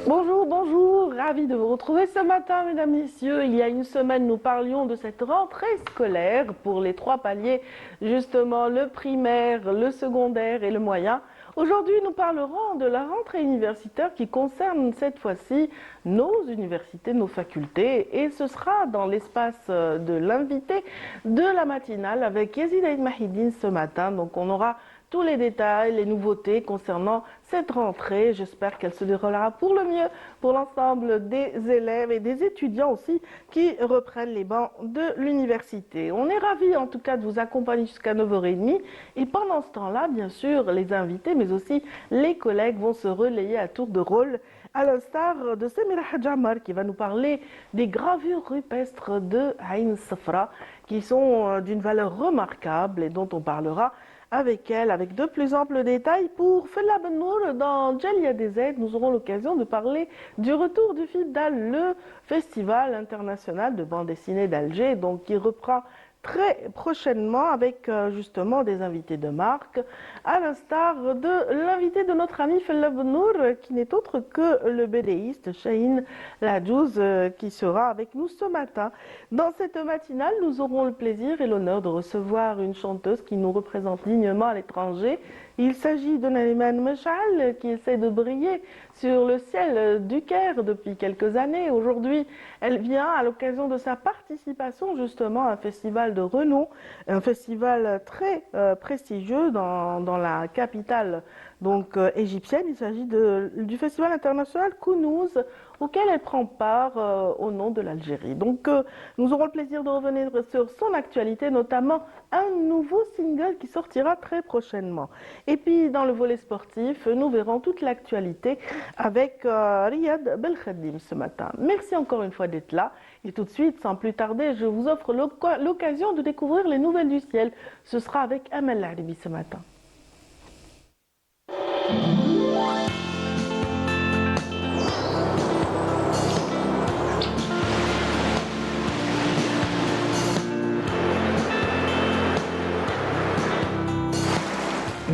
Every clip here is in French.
Bonjour, bonjour, ravi de vous retrouver ce matin, mesdames, messieurs. Il y a une semaine, nous parlions de cette rentrée scolaire pour les trois paliers, justement le primaire, le secondaire et le moyen. Aujourd'hui, nous parlerons de la rentrée universitaire qui concerne cette fois-ci nos universités, nos facultés, et ce sera dans l'espace de l'invité de la matinale avec Yazid Aïd Mahidine ce matin. Donc on aura tous les détails, les nouveautés concernant cette rentrée. J'espère qu'elle se déroulera pour le mieux pour l'ensemble des élèves et des étudiants aussi qui reprennent les bancs de l'université. On est ravis en tout cas de vous accompagner jusqu'à 9h30 et pendant ce temps-là, bien sûr, les invités mais aussi les collègues vont se relayer à tour de rôle à l'instar de Samira Hadjamar qui va nous parler des gravures rupestres de Aïn Safra qui sont d'une valeur remarquable et dont on parlera avec elle, avec de plus amples détails. Pour Fella Ben Nour, dans Djalia DZ, nous aurons l'occasion de parler du retour du FIBDAL, le Festival international de bande dessinée d'Alger, donc qui reprend très prochainement avec justement des invités de marque, à l'instar de l'invité de notre ami Fella Ben Nour, qui n'est autre que le bédéiste Chahine Ladjouz, qui sera avec nous ce matin. Dans cette matinale, nous aurons le plaisir et l'honneur de recevoir une chanteuse qui nous représente dignement à l'étranger. Il s'agit de Nariman Mechal qui essaie de briller sur le ciel du Caire depuis quelques années. Aujourd'hui, elle vient à l'occasion de sa participation justement à un festival de renom, un festival très prestigieux dans la capitale donc égyptienne. Il s'agit du festival international Kounouz auquel elle prend part au nom de l'Algérie. Donc nous aurons le plaisir de revenir sur son actualité, notamment un nouveau single qui sortira très prochainement. Et puis dans le volet sportif, nous verrons toute l'actualité avec Riyad Belkhadim ce matin. Merci encore une fois d'être là. Et tout de suite, sans plus tarder, je vous offre l'occasion de découvrir les nouvelles du ciel. Ce sera avec Amel Laribi ce matin.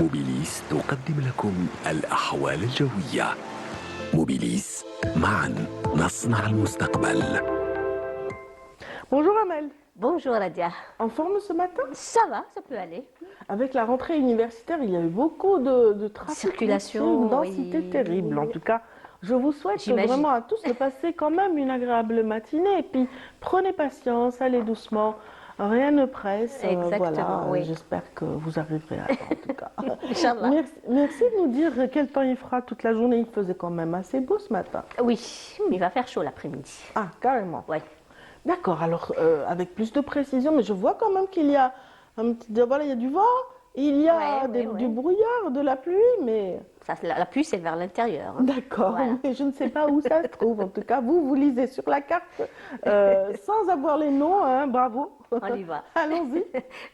موبيليس تقدم لكم الأحوال الجوية. موبيليس، معا نصنع المستقبل. Bonjour Amel. Bonjour Nadia. En forme ce matin? Ça va, ça peut aller. Avec la rentrée universitaire, il y a eu beaucoup de trafic. Circulation, une densité oui. terrible. En tout cas, je vous souhaite vraiment à tous de passer quand même une agréable matinée. Et puis, prenez patience, allez doucement. Rien ne presse. Exactement, oui. J'espère que vous arriverez à temps, en tout cas. Inch'Allah. Merci de nous dire quel temps il fera toute la journée. Il faisait quand même assez beau ce matin. Oui, il va faire chaud l'après-midi. Ah, carrément. Oui. D'accord, alors avec plus de précision, mais je vois quand même qu'il y a un petit, voilà, il y a du vent, il y a du brouillard, de la pluie, mais... Ça, la pluie, c'est vers l'intérieur. Hein. D'accord, voilà. Mais je ne sais pas où ça se trouve. En tout cas, vous lisez sur la carte sans avoir les noms, hein, bravo. On y va. Allons-y.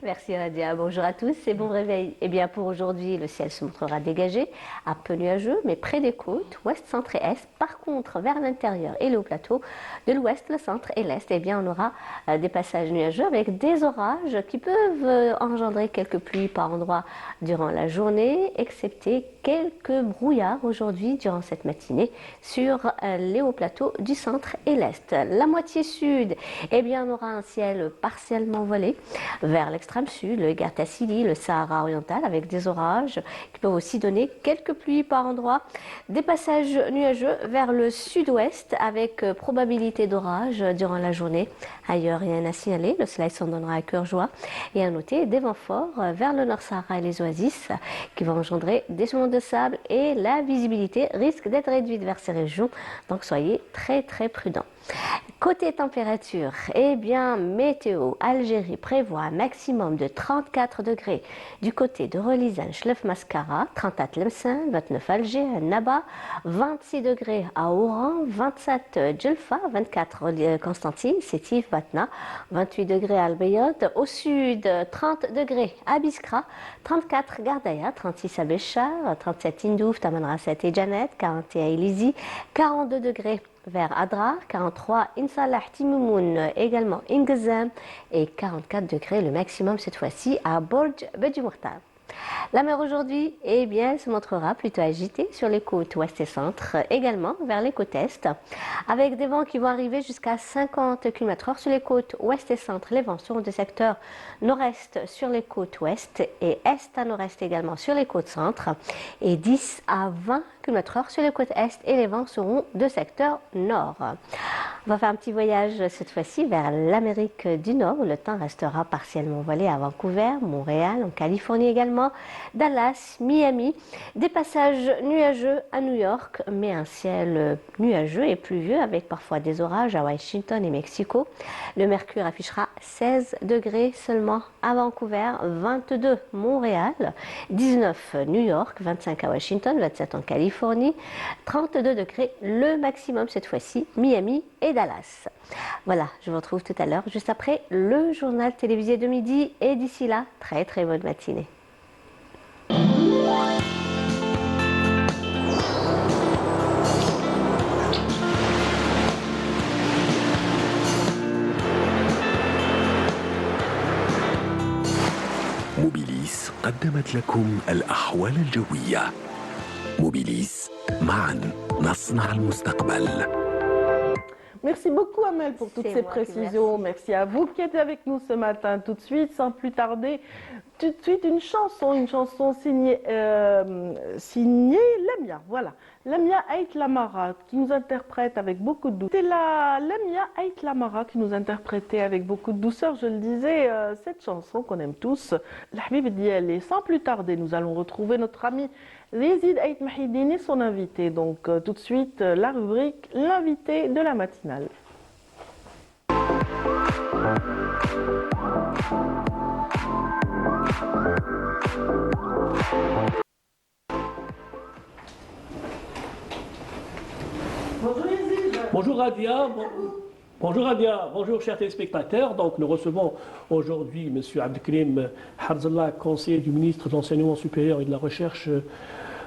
Merci Nadia. Bonjour à tous et bon réveil. Eh bien, pour aujourd'hui, le ciel se montrera dégagé, un peu nuageux, mais près des côtes, ouest, centre et est. Par contre, vers l'intérieur et le haut plateau, de l'ouest, le centre et l'est, eh bien, on aura des passages nuageux avec des orages qui peuvent engendrer quelques pluies par endroits durant la journée, excepté quelques brouillards aujourd'hui durant cette matinée sur les hauts plateaux du centre et l'est. La moitié sud, eh bien, on aura un ciel partiellement voilé vers l'extrême sud, le Ghat Tassili, le Sahara oriental avec des orages qui peuvent aussi donner quelques pluies par endroits. Des passages nuageux vers le sud-ouest avec probabilité d'orage durant la journée. Ailleurs, rien à signaler, le soleil s'en donnera à cœur joie. Et à noter des vents forts vers le Nord Sahara et les oasis qui vont engendrer des joints de sable instable et la visibilité risque d'être réduite vers ces régions. Donc soyez très très prudents. Côté température, eh bien, météo, Algérie prévoit un maximum de 34 degrés du côté de Relizane, Chlef Mascara, 30 à Tlemcen, 29 Alger, Naba, 26 degrés à Oran, 27 Djelfa, 24 Constantine, Sétif, Batna, 28 degrés à Al-Bayad, au sud 30 degrés à Biskra, 34 Gardaya, 36 à Béchar, 37 Tindouf, Tamanrasset et Janet, 41 Elizi, 42 degrés vers Adrar, 43 Insalah Timoumoun, également Ingezem et 44 degrés le maximum cette fois-ci à Borj Bedji Mourtar. La mer aujourd'hui, eh bien, elle se montrera plutôt agitée sur les côtes ouest et centre, également vers les côtes est, avec des vents qui vont arriver jusqu'à 50 km/h sur les côtes ouest et centre. Les vents seront de secteur nord-est sur les côtes ouest et est à nord-est également sur les côtes centre, et 10 à 20 km/h sur les côtes est, et les vents seront de secteur nord. On va faire un petit voyage cette fois-ci vers l'Amérique du Nord, où le temps restera partiellement voilé à Vancouver, Montréal, en Californie également, Dallas, Miami, des passages nuageux à New York, mais un ciel nuageux et pluvieux avec parfois des orages à Washington et Mexico. Le mercure affichera 16 degrés seulement à Vancouver, 22 Montréal, 19 New York, 25 à Washington, 27 en Californie, 32 degrés le maximum cette fois-ci, Miami et Dallas. Voilà, je vous retrouve tout à l'heure, juste après le journal télévisé de midi, et d'ici là, très très bonne matinée. موبيليس قدمت لكم الأحوال الجوية. موبيليس، معا نصنع المستقبل. Merci beaucoup Amel pour toutes ces précisions. Merci à vous qui êtes avec nous ce matin. Tout de suite, sans plus tarder, tout de suite une chanson signée Lamia. Voilà, Lamia Ait Lamara qui nous interprète avec beaucoup de douceur. C'est la Lamia Ait Lamara qui nous interprétait avec beaucoup de douceur. Je le disais, cette chanson qu'on aime tous, La Habib Diel. Et sans plus tarder, nous allons retrouver notre ami Yazid Ait Mahidini, son invité. Donc tout de suite, la rubrique l'invité de la matinale. Bonjour Yazid. Bonjour Radia. Bonjour Radia, bonjour chers téléspectateurs. Donc nous recevons aujourd'hui M. Abdelkrim Harzallah, conseiller du ministre de l'Enseignement supérieur et de la Recherche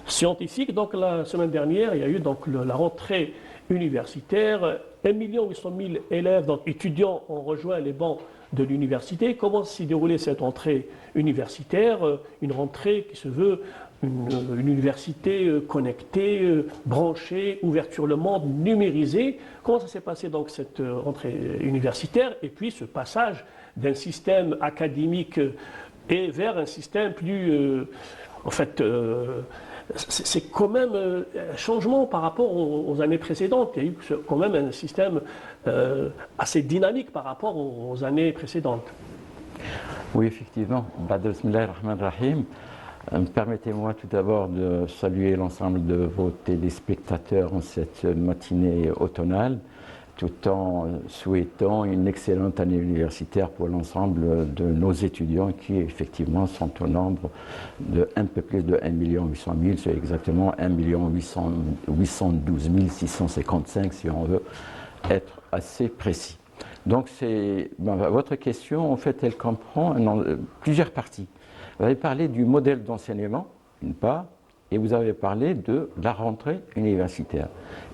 scientifique. Donc la semaine dernière, il y a eu donc la rentrée universitaire. 1 800 000 élèves, donc étudiants, ont rejoint les bancs de l'université. Comment s'est déroulée cette rentrée universitaire? Une rentrée qui se veut une université connectée, branchée, ouverte sur le monde, numérisée. Comment ça s'est passé donc cette rentrée universitaire et puis ce passage d'un système académique et vers un système plus... c'est quand même un changement par rapport aux années précédentes. Il y a eu quand même un système assez dynamique par rapport aux années précédentes. Oui, effectivement. Bismillahir-Rahmanir-Rahim. Permettez-moi tout d'abord de saluer l'ensemble de vos téléspectateurs en cette matinée automnale, tout en souhaitant une excellente année universitaire pour l'ensemble de nos étudiants qui effectivement sont au nombre de un peu plus de 1 800 000, c'est exactement 1 812 655 si on veut être assez précis. Donc votre question, en fait, elle comprend plusieurs parties. Vous avez parlé du modèle d'enseignement, d'une part, et vous avez parlé de la rentrée universitaire.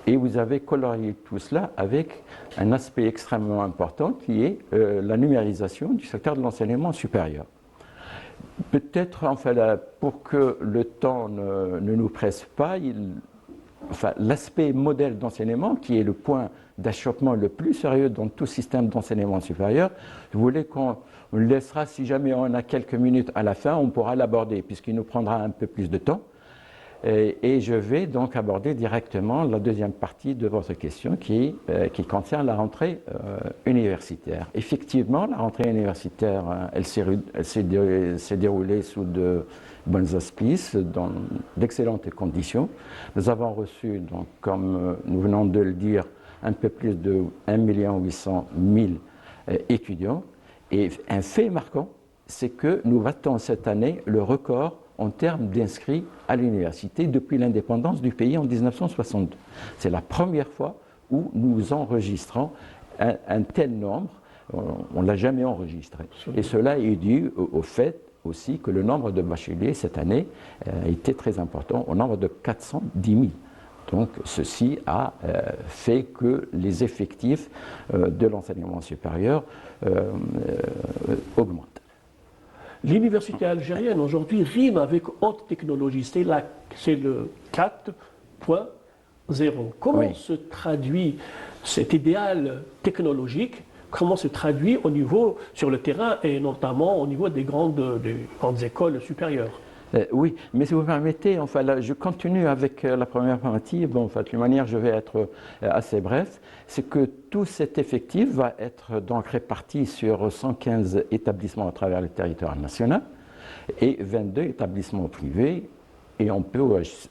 Et vous avez colorié tout cela avec un aspect extrêmement important qui est la numérisation du secteur de l'enseignement supérieur. Peut-être, enfin, pour que le temps ne nous presse pas, l'aspect modèle d'enseignement, qui est le point d'achoppement le plus sérieux dans tout système d'enseignement supérieur, je voulais qu'on laissera, si jamais on a quelques minutes à la fin, on pourra l'aborder, puisqu'il nous prendra un peu plus de temps. Et je vais donc aborder directement la deuxième partie de votre question qui concerne la rentrée universitaire. Effectivement, la rentrée universitaire, elle s'est déroulée sous de bonnes auspices, dans d'excellentes conditions. Nous avons reçu, donc, comme nous venons de le dire, un peu plus de 1 800 000 étudiants. Et un fait marquant, c'est que nous battons cette année le record en termes d'inscrits à l'université depuis l'indépendance du pays en 1962. C'est la première fois où nous enregistrons un tel nombre. On ne l'a jamais enregistré. Et cela est dû au fait aussi que le nombre de bacheliers cette année a été très important, au nombre de 410 000. Donc ceci a fait que les effectifs de l'enseignement supérieur augmentent. L'université algérienne aujourd'hui rime avec haute technologie, c'est le 4.0. Comment se traduit cet idéal technologique? Comment se traduit au niveau, sur le terrain et notamment au niveau des grandes écoles supérieures? Oui, mais si vous permettez, enfin, là, je continue avec la première partie. Bon, en fait, de manière, je vais être assez bref. C'est que tout cet effectif va être donc réparti sur 115 établissements à travers le territoire national et 22 établissements privés. Et on peut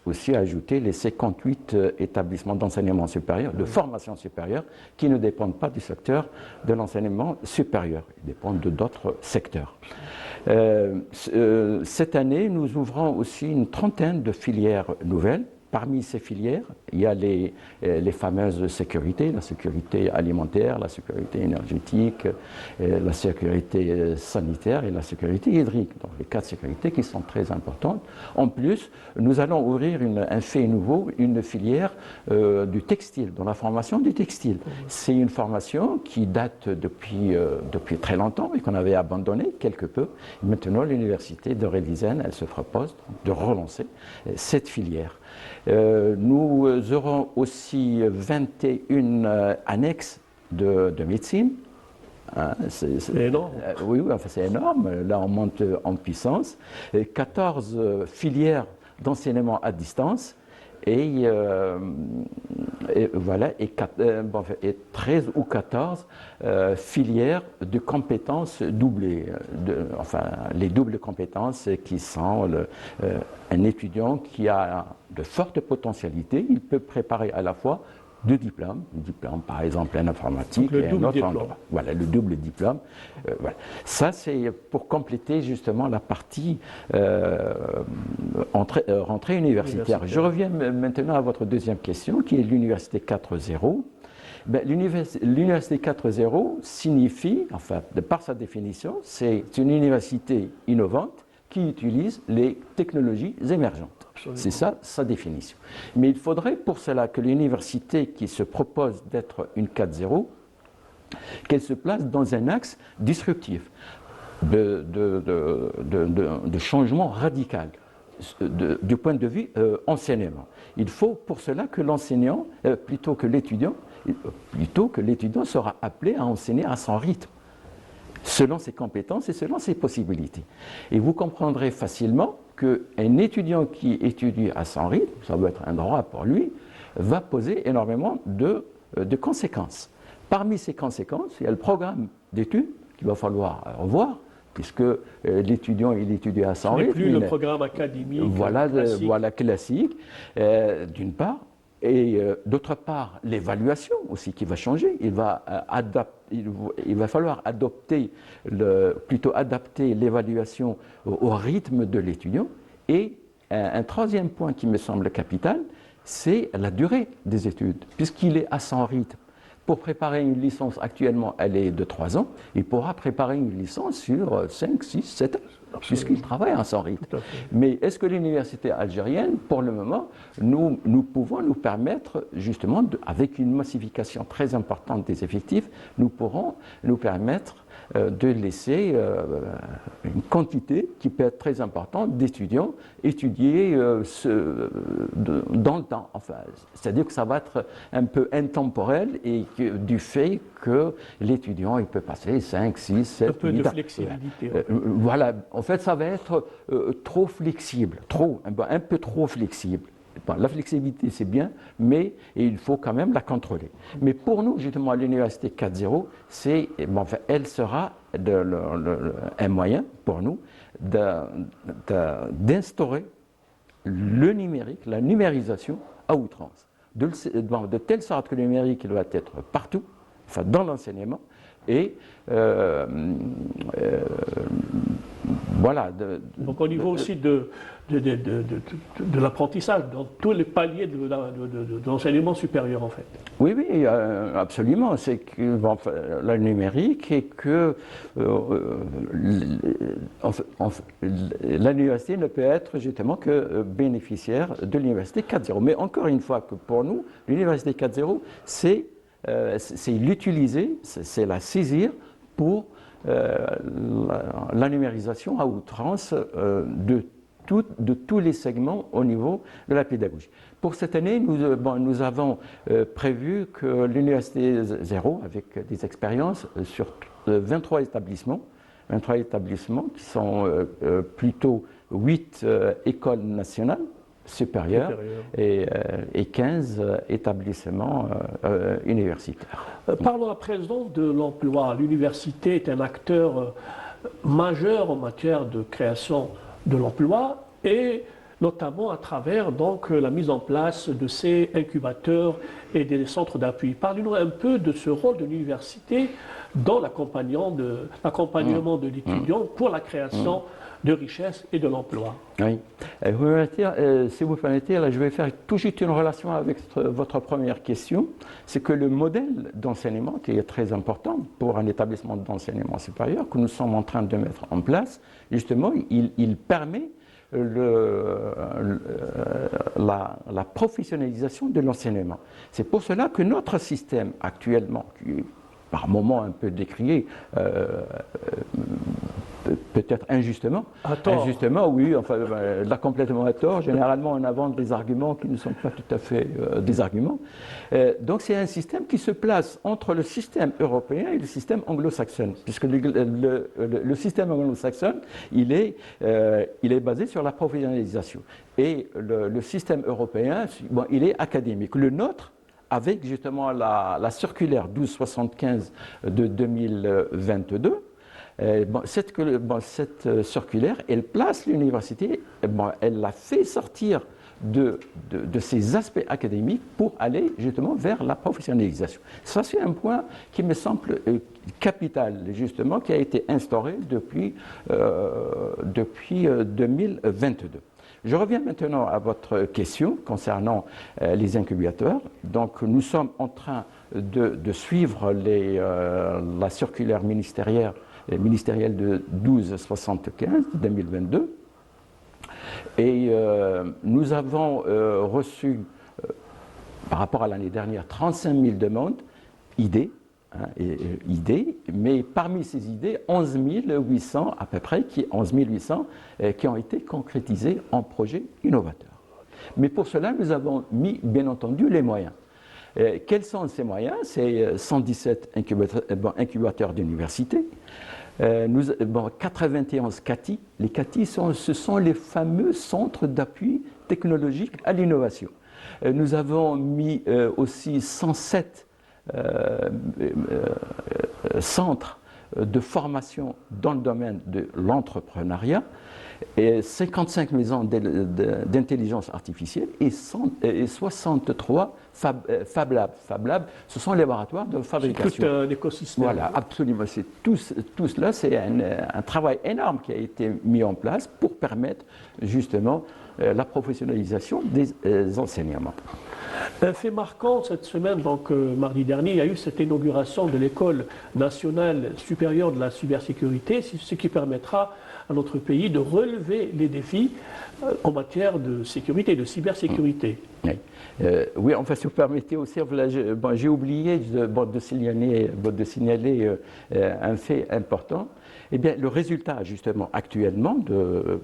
aussi ajouter les 58 établissements d'enseignement supérieur, de formation supérieure, qui ne dépendent pas du secteur de l'enseignement supérieur, ils dépendent de d'autres secteurs. Cette année, nous ouvrons aussi une trentaine de filières nouvelles. Parmi ces filières, il y a les fameuses sécurités, la sécurité alimentaire, la sécurité énergétique, la sécurité sanitaire et la sécurité hydrique. Donc les 4 sécurités qui sont très importantes. En plus, nous allons ouvrir un fait nouveau, une filière du textile, dans la formation du textile. C'est une formation qui date depuis très longtemps et qu'on avait abandonnée quelque peu. Maintenant, l'université de Révisène, elle se propose de relancer cette filière. Nous aurons aussi 21 annexes de médecine. C'est énorme. Oui, enfin, c'est énorme. Là, on monte en puissance. 14 filières d'enseignement à distance. Et 13 ou 14 filières de compétences doublées. Les doubles compétences qui sont un étudiant qui a de fortes potentialités, il peut préparer à la fois 2 diplômes, un diplôme par exemple en informatique et un autre en droit. Voilà, le double diplôme. Voilà. Ça, c'est pour compléter justement la partie rentrée universitaire. Je reviens maintenant à votre deuxième question, qui est l'université 4.0. L'université 4.0 signifie, enfin, de par sa définition, c'est une université innovante qui utilise les technologies émergentes. C'est ça, sa définition. Mais il faudrait pour cela que l'université qui se propose d'être une 4.0, qu'elle se place dans un axe disruptif, de changement radical du point de vue enseignement. Il faut pour cela que l'enseignant, plutôt que l'étudiant sera appelé à enseigner à son rythme, selon ses compétences et selon ses possibilités. Et vous comprendrez facilement qu'un étudiant qui étudie à son rythme, ça doit être un droit pour lui, va poser énormément de conséquences. Parmi ces conséquences, il y a le programme d'études qu'il va falloir revoir, puisque l'étudiant, il étudie à son rythme. Ce n'est plus le programme académique classique, d'une part. Et d'autre part, l'évaluation aussi qui va changer. Il va falloir adapter l'évaluation au rythme de l'étudiant. Et un troisième point qui me semble capital, c'est la durée des études. Puisqu'il est à son rythme, pour préparer une licence, actuellement, elle est de 3 ans, il pourra préparer une licence sur 5, 6, 7 ans. Puisqu'il travaille à son rythme. Mais est-ce que l'université algérienne, pour le moment, nous pouvons nous permettre, justement, avec une massification très importante des effectifs, nous pourrons nous permettre de laisser une quantité qui peut être très importante d'étudiants étudier dans le temps. Enfin, c'est-à-dire que ça va être un peu intemporel et du fait que l'étudiant il peut passer 5, 6, 7, 8 ans. Un peu de flexibilité. Voilà, en fait, ça va être trop flexible, un peu trop flexible. Bon, la flexibilité, c'est bien, mais il faut quand même la contrôler. Mais pour nous, justement, à l'Université 4.0, elle sera un moyen pour nous d'instaurer le numérique, la numérisation à outrance, de telle sorte que le numérique il va être partout, enfin dans l'enseignement, et voilà. Donc au niveau aussi de l'apprentissage, dans tous les paliers de l'enseignement supérieur en fait. Oui, oui, absolument. C'est que la numérique et que l'université ne peut être justement que bénéficiaire de l'université 4.0. Mais encore une fois, que pour nous, l'université 4.0, c'est l'utiliser, c'est la saisir pour la numérisation à outrance de tous les segments au niveau de la pédagogie. Pour cette année, nous avons prévu que l'Université 0, avec des expériences sur 23 établissements qui sont plutôt 8 écoles nationales supérieures et 15 établissements universitaires. Parlons à présent de l'emploi. L'université est un acteur majeur en matière de création de l'emploi et notamment à travers donc la mise en place de ces incubateurs et des centres d'appui. Parlez-nous un peu de ce rôle de l'université dans l'accompagnement de l'étudiant pour la création de richesse et de l'emploi. Oui. Si vous permettez, là, je vais faire tout de suite une relation avec votre première question. C'est que le modèle d'enseignement, qui est très important pour un établissement d'enseignement supérieur, que nous sommes en train de mettre en place, justement, il permet la professionnalisation de l'enseignement. C'est pour cela que notre système actuellement, qui est par moments un peu décrié, peut-être injustement. À tort. Injustement, oui, enfin, là complètement à tort. Généralement, on invente des arguments qui ne sont pas tout à fait des arguments. Donc, c'est un système qui se place entre le système européen et le système anglo-saxon, puisque le système anglo-saxon, il est basé sur la professionnalisation. Et le système européen, il est académique. Le nôtre, avec justement la circulaire 1275 de 2022, cette circulaire, elle place l'université, elle la fait sortir de ses aspects académiques pour aller justement vers la professionnalisation. Ça, c'est un point qui me semble capital, justement, qui a été instauré depuis 2022. Je reviens maintenant à votre question concernant les incubateurs. Donc, nous sommes en train de suivre la circulaire ministérielle de 1275 de 2022. Et nous avons reçu, par rapport à l'année dernière, 35 000 demandes, idées, mais parmi ces idées, 11 800 à peu près, 11 800 qui ont été concrétisées en projets innovateurs. Mais pour cela, nous avons mis, bien entendu, les moyens. Quels sont ces moyens? C'est 117 incubateurs d'université, 91 CATI. Les CATI, ce sont les fameux centres d'appui technologique à l'innovation. Nous avons mis aussi 107 centres de formation dans le domaine de l'entrepreneuriat et 55 maisons d'intelligence artificielle et 63 Fab Labs. Fab Labs, ce sont les laboratoires de fabrication. C'est tout un écosystème. Voilà, absolument. Tout cela, c'est un travail énorme qui a été mis en place pour permettre justement la professionnalisation des enseignements. Un fait marquant cette semaine, donc mardi dernier, il y a eu cette inauguration de l'École nationale supérieure de la cybersécurité, ce qui permettra à notre pays de relever les défis en matière de sécurité, de cybersécurité. Oui, enfin, si vous permettez aussi, j'ai oublié de signaler un fait important. Eh bien, le résultat, justement, actuellement, de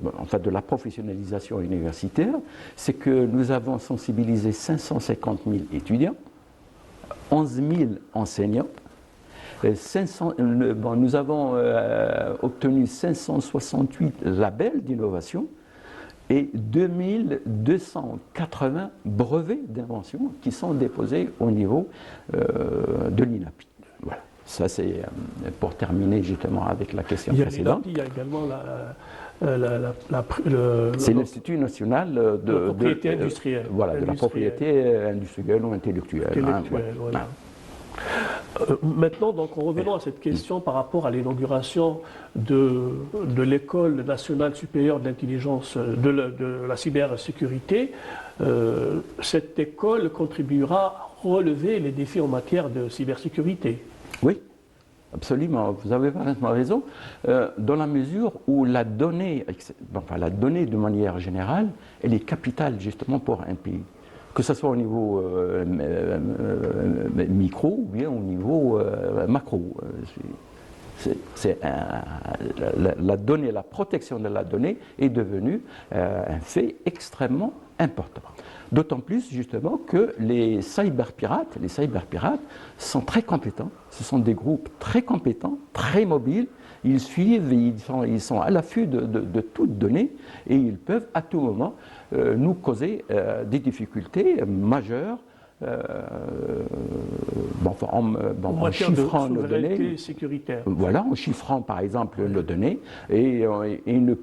la professionnalisation universitaire, c'est que nous avons sensibilisé 550 000 étudiants, 11 000 enseignants, Nous avons obtenu 568 labels d'innovation et 2280 brevets d'invention qui sont déposés au niveau de l'INAPI. Voilà. Ça, c'est pour terminer justement avec la question précédente. Il y a également c'est l'Institut national de propriété industrielle. Voilà, de la propriété industrielle ou intellectuelle. Voilà. Maintenant, donc, en revenant à cette question par rapport à l'inauguration de l'École nationale supérieure de l'intelligence, de la cybersécurité, cette école contribuera à relever les défis en matière de cybersécurité. Oui, absolument. Vous avez parfaitement raison. Dans la mesure où la donnée de manière générale, elle est capitale justement pour un pays. Que ce soit au niveau micro ou bien au niveau macro. La donnée, la protection de la donnée est devenue un fait extrêmement important. D'autant plus justement que les cyberpirates sont très compétents. Ce sont des groupes très compétents, très mobiles. Ils suivent, ils sont à l'affût de toute donnée et ils peuvent à tout moment nous causer des difficultés majeures en chiffrant nos données. Sécuritaire. Voilà, en chiffrant par exemple nos données et on ne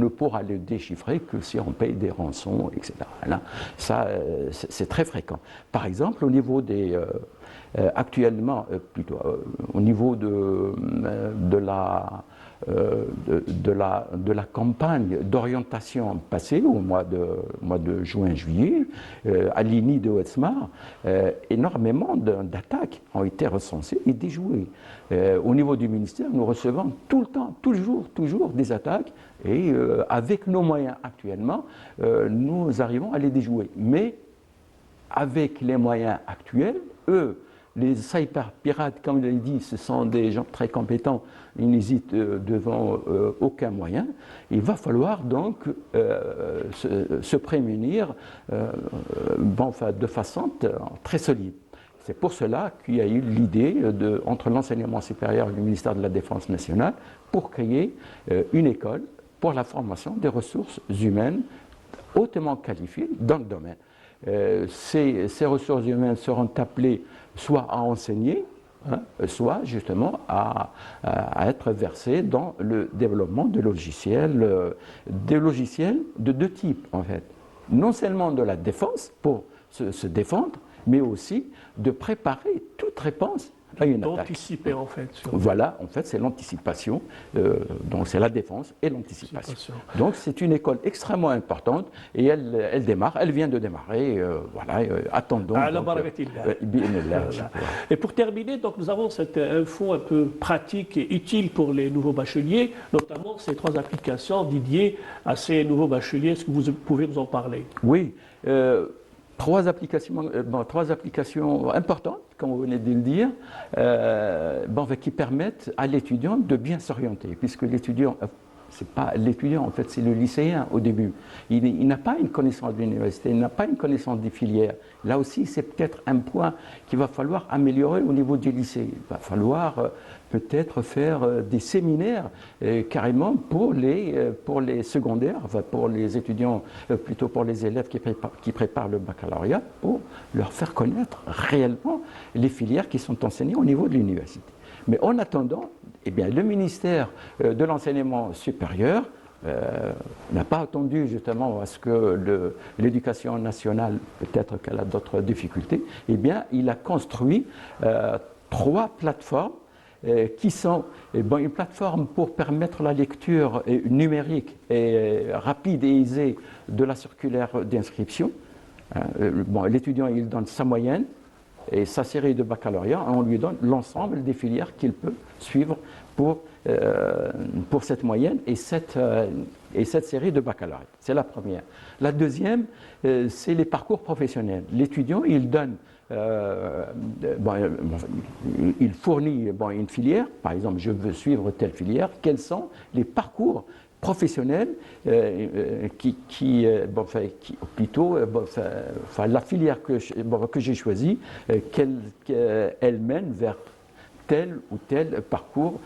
pourra les déchiffrer que si on paye des rançons, etc. Là, ça, c'est très fréquent. Par exemple, au niveau des actuellement, au niveau de la campagne d'orientation passée au mois de juin-juillet, à l'INI de Oued-Smar, énormément d'attaques ont été recensées et déjouées. Au niveau du ministère, nous recevons tout le temps, toujours des attaques et avec nos moyens actuellement, nous arrivons à les déjouer. Mais avec les moyens actuels, les cyberpirates, comme je l'ai dit, ce sont des gens très compétents, ils n'hésitent devant aucun moyen. Il va falloir donc se prémunir de façon très solide. C'est pour cela qu'il y a eu l'idée, entre l'enseignement supérieur et le ministère de la Défense nationale, pour créer une école pour la formation des ressources humaines hautement qualifiées dans le domaine. Ces ressources humaines seront appelées soit à enseigner, soit justement à être versées dans le développement de logiciels, des logiciels de deux types en fait. Non seulement de la défense pour se défendre, mais aussi de préparer toute réponse à une attaque. D'anticiper en fait. Voilà, en fait c'est l'anticipation, donc c'est la défense et l'anticipation. Donc c'est une école extrêmement importante et elle vient de démarrer, attendons. Et pour terminer, donc nous avons cette info un peu pratique et utile pour les nouveaux bacheliers, notamment ces 3 applications dédiées à ces nouveaux bacheliers. Est-ce que vous pouvez nous en parler? Oui. 3 applications importantes, comme vous venez de le dire, qui permettent à l'étudiant de bien s'orienter, puisque l'étudiant, c'est pas l'étudiant, en fait, c'est le lycéen au début. Il n'a pas une connaissance de l'université, il n'a pas une connaissance des filières. Là aussi, c'est peut-être un point qu'il va falloir améliorer au niveau du lycée. Il va falloir peut-être faire des séminaires carrément pour les secondaires, pour les étudiants, plutôt pour les élèves qui préparent le baccalauréat, pour leur faire connaître réellement les filières qui sont enseignées au niveau de l'université. Mais en attendant, le ministère de l'enseignement supérieur n'a pas attendu justement à ce que l'éducation nationale, peut-être qu'elle a d'autres difficultés, il a construit 3 plateformes qui sont une plateforme pour permettre la lecture numérique et rapide et aisée de la circulaire d'inscription. L'étudiant, il donne sa moyenne et sa série de baccalauréat, on lui donne l'ensemble des filières qu'il peut suivre pour cette moyenne et cette série de baccalauréat. C'est la première. La deuxième, c'est les parcours professionnels. L'étudiant, il donne, il fournit une filière, par exemple, je veux suivre telle filière, quels sont les parcours professionnels la filière que j'ai choisie, elle mène vers tel ou tel parcours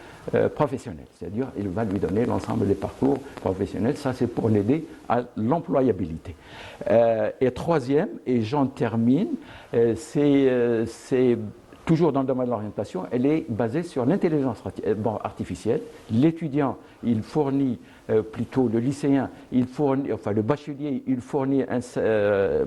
professionnel. C'est-à-dire, il va lui donner l'ensemble des parcours professionnels. Ça, c'est pour l'aider à l'employabilité. Et troisième, et j'en termine, c'est toujours dans le domaine de l'orientation, elle est basée sur l'intelligence artificielle. L'étudiant, il fournit plutôt le lycéen, il fournit, enfin le bachelier, il fournit la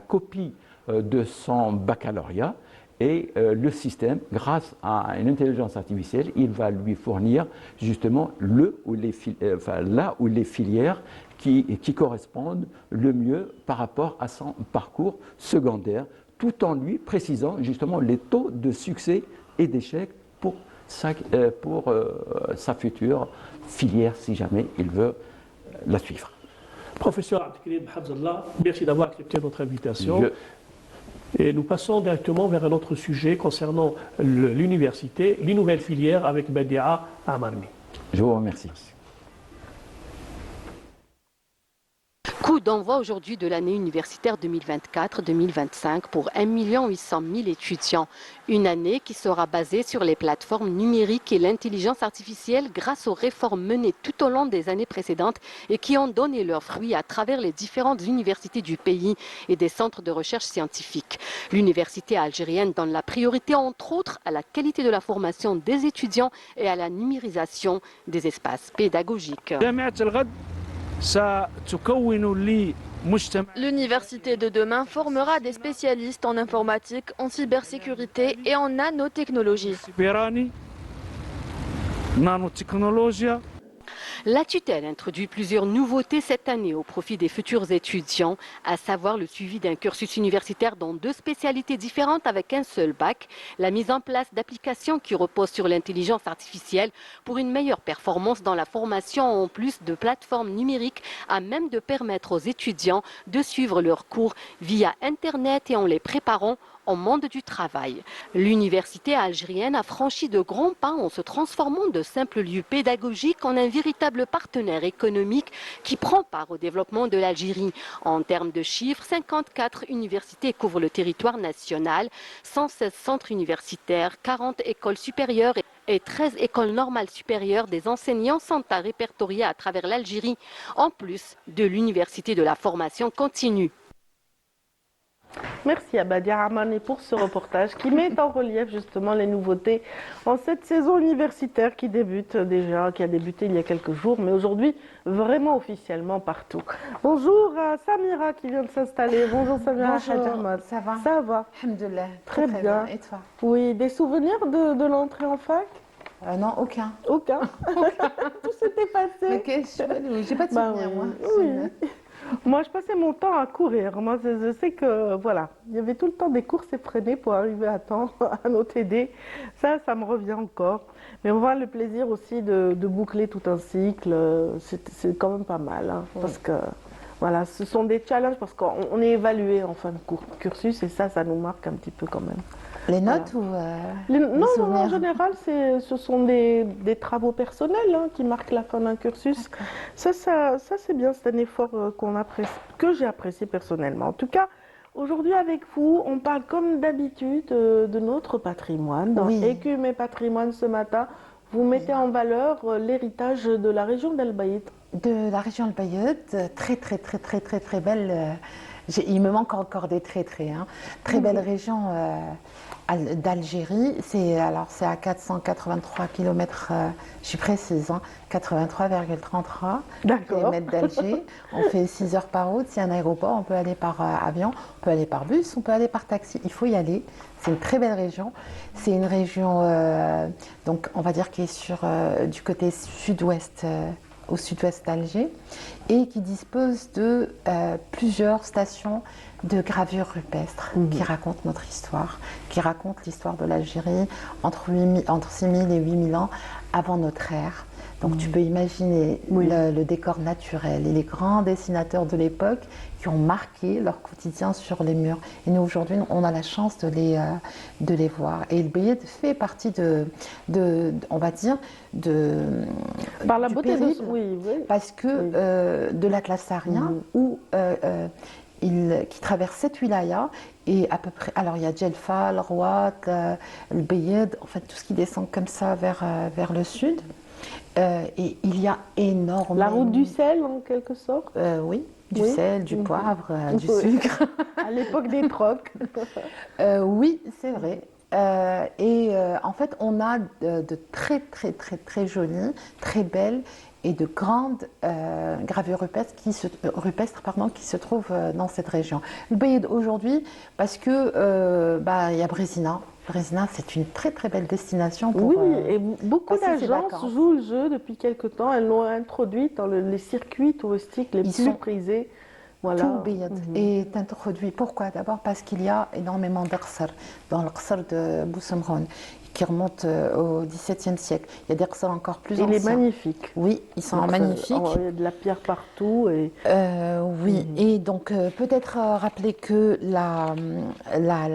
copie de son baccalauréat. Et le système, grâce à une intelligence artificielle, il va lui fournir justement là où les filières qui correspondent le mieux par rapport à son parcours secondaire, tout en lui précisant justement les taux de succès et d'échec pour sa future filière, si jamais il veut la suivre. Professeur Abdelkrim Hafzallah, merci d'avoir accepté notre invitation. Et nous passons directement vers un autre sujet concernant l'université, les nouvelles filières avec Badia Amarni. Je vous remercie. Coup d'envoi aujourd'hui de l'année universitaire 2024-2025 pour 1 800 000 étudiants. Une année qui sera basée sur les plateformes numériques et l'intelligence artificielle grâce aux réformes menées tout au long des années précédentes et qui ont donné leurs fruits à travers les différentes universités du pays et des centres de recherche scientifique. L'université algérienne donne la priorité entre autres à la qualité de la formation des étudiants et à la numérisation des espaces pédagogiques. L'université de demain formera des spécialistes en informatique, en cybersécurité et en nanotechnologie. La tutelle introduit plusieurs nouveautés cette année au profit des futurs étudiants, à savoir le suivi d'un cursus universitaire dans 2 spécialités différentes avec un seul bac, la mise en place d'applications qui reposent sur l'intelligence artificielle pour une meilleure performance dans la formation en plus de plateformes numériques à même de permettre aux étudiants de suivre leurs cours via Internet et en les préparant au monde du travail. L'université algérienne a franchi de grands pas en se transformant de simple lieu pédagogique en un véritable partenaire économique qui prend part au développement de l'Algérie. En termes de chiffres, 54 universités couvrent le territoire national, 116 centres universitaires, 40 écoles supérieures et 13 écoles normales supérieures des enseignants sont à répertorier à travers l'Algérie, en plus de l'université de la formation continue. Merci à Badia Amarni pour ce reportage qui met en relief justement les nouveautés en cette saison universitaire qui débute déjà, qui a débuté il y a quelques jours, mais aujourd'hui vraiment officiellement partout. Bonjour à Samira qui vient de s'installer. Bonjour Samira. Bonjour, ça va? Ça va. Alhamdoulilah. Très bien. Et toi? Oui, des souvenirs de l'entrée en fac? Non, aucun. Aucun. Tout s'était passé. Ok, j'ai pas de souvenirs, moi. Oui. Moi, je passais mon temps à courir. Moi, je sais que, voilà, il y avait tout le temps des courses effrénées pour arriver à temps à nos TD. Ça me revient encore. Mais on voit le plaisir aussi de boucler tout un cycle. C'est quand même pas mal, hein, parce que, voilà, ce sont des challenges parce qu'on est évalué en fin de cursus et ça nous marque un petit peu quand même. Les notes voilà. ou Non, en général, ce sont des travaux personnels hein, qui marquent la fin d'un cursus. Ça c'est bien, c'est un effort que j'ai apprécié personnellement. En tout cas, aujourd'hui avec vous, on parle comme d'habitude de notre patrimoine. Dans Écume et patrimoine ce matin, vous mettez en valeur l'héritage de la région d'El Baïd. De la région d'El Baïd, très belle. Il me manque encore des traits. Hein. Très belle région d'Algérie. C'est à 483 km, je suis précise, hein, 83,33 km d'Alger. On fait 6 heures par route. S'il y a un aéroport, on peut aller par avion, on peut aller par bus, on peut aller par taxi. Il faut y aller. C'est une très belle région. C'est une région, donc on va dire qui est du côté sud-ouest. Au sud-ouest d'Alger et qui dispose de plusieurs stations de gravures rupestres qui racontent notre histoire, qui racontent l'histoire de l'Algérie entre 6000 et 8000 ans avant notre ère. Donc tu peux imaginer le décor naturel et les grands dessinateurs de l'époque qui ont marqué leur quotidien sur les murs. Et nous aujourd'hui, on a la chance de les voir. Et El Baïd fait partie on va dire, par la du beauté périple, oui. parce que de l'Atlas saharien où qui traverse 7 wilayas et à peu près, alors il y a Djelfa, le Rouat, le Beyed, en fait tout ce qui descend comme ça vers le sud. Et il y a énormément... La route du sel en quelque sorte. Oui, du sel, du poivre, du Oui. sucre. À l'époque des trocs. Oui, c'est vrai. En fait, on a de très très très très jolies, très belles et de grandes gravures rupestres qui se trouvent dans cette région. Le Beyed aujourd'hui, parce que il y a Brézina. Brézina, c'est une très très belle destination pour Oui, et beaucoup passer ses d'agences vacances. jouent le jeu depuis quelque temps. Elles l'ont introduite dans les circuits touristiques les Ils plus sont prisés. Voilà. Tout Beyed est introduit. Pourquoi? D'abord parce qu'il y a énormément d'Aqsar dans le Qsar de Boussamron qui remonte au XVIIe siècle. Il y a des Qsars encore plus anciens. Il est magnifique. Oui, ils sont Donc, magnifiques. il y a de la pierre partout. Et... Oui, et donc peut-être rappeler que la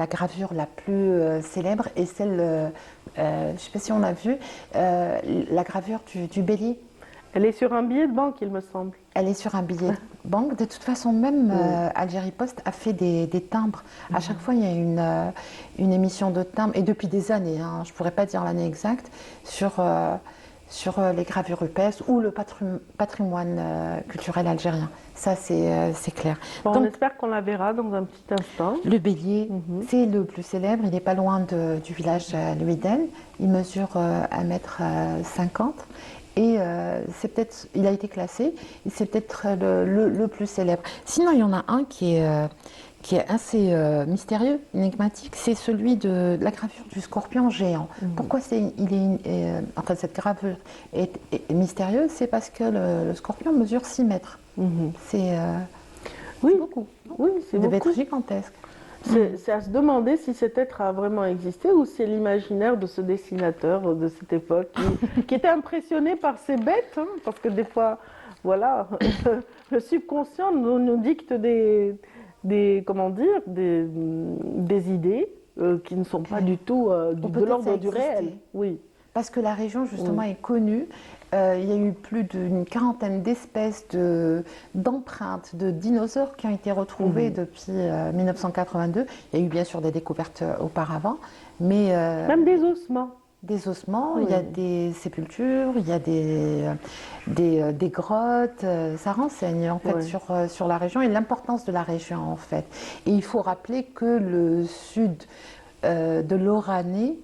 gravure la plus célèbre est celle, je ne sais pas si on a vu, la gravure du bélier. Elle est sur un billet de banque, il me semble. Elle est sur un billet de banque. De toute façon, même Algérie Post a fait des timbres. À chaque fois, il y a une émission de timbres, et depuis des années, hein, je ne pourrais pas dire l'année exacte, sur les gravures rupestres ou le patrimoine culturel algérien. Ça, c'est clair. Bon, Donc, on espère qu'on la verra dans un petit instant. le bélier, c'est le plus célèbre. Il n'est pas loin du village Louidel. Il mesure 1,50 m. Et il a été classé, et c'est peut-être le plus célèbre. Sinon, il y en a un qui est assez mystérieux, énigmatique, c'est celui de la gravure du scorpion géant. Pourquoi cette gravure est mystérieuse? C'est parce que le scorpion mesure 6 mètres. C'est beaucoup. Oui, c'est Il devait beaucoup. être gigantesque. C'est à se demander si cet être a vraiment existé ou c'est l'imaginaire de ce dessinateur de cette époque qui était impressionné par ces bêtes, hein, parce que des fois, voilà, le subconscient nous dicte des idées qui ne sont pas du tout de l'ordre du réel. Oui. Parce que la région, justement, est connue. Il y a eu plus d'une quarantaine d'espèces d'empreintes de dinosaures qui ont été retrouvées depuis 1982. Il y a eu bien sûr des découvertes auparavant, mais... Même des ossements. Des ossements, il y a des sépultures, il y a des grottes. Ça renseigne en fait sur la région et l'importance de la région en fait. Et il faut rappeler que le sud de l'Oranée,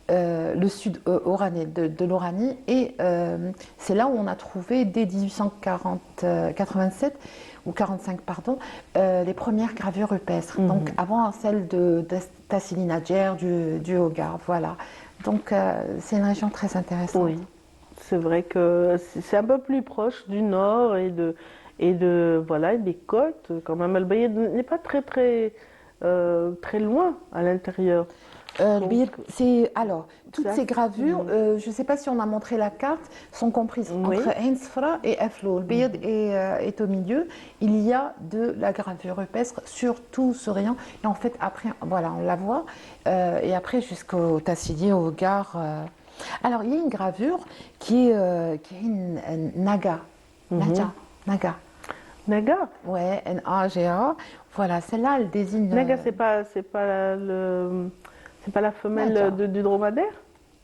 le sud oranais de l'Oranie, et c'est là où on a trouvé dès 1887 ou 45 pardon, les premières gravures rupestres. Donc avant celle de Tassili Nadjer, du Hogar, voilà. Donc c'est une région très intéressante. Oui, c'est vrai que c'est un peu plus proche du nord et des côtes quand même. El Bayed n'est pas très loin à l'intérieur. Toutes ces gravures, je ne sais pas si on a montré la carte, sont comprises entre Ain Sfra et Aflo. Le Bayed est au milieu. Il y a de la gravure rupestre sur tout ce rayon. Et en fait, après, voilà, on la voit. Et après, jusqu'au Tassili, au Hogar. Alors, il y a une gravure qui est une Naga. Naga. Naga? Ouais, N-A-G-A. Voilà, celle-là, elle désigne... Naga, c'est pas la femelle du dromadaire?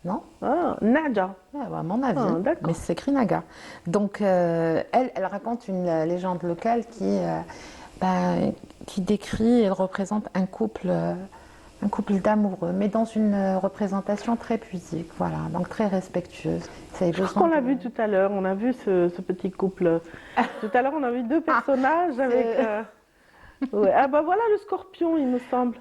Non. Ah, Naja. À mon avis, mais c'est écrit Naga. Donc, elle raconte une légende locale qui décrit, elle représente un couple d'amoureux, mais dans une représentation très pudique, voilà, donc très respectueuse. Je crois qu'on l'a vu tout à l'heure, on a vu ce petit couple. Tout à l'heure, on a vu deux personnages avec... Ouais. Ah bah voilà le scorpion, il me semble.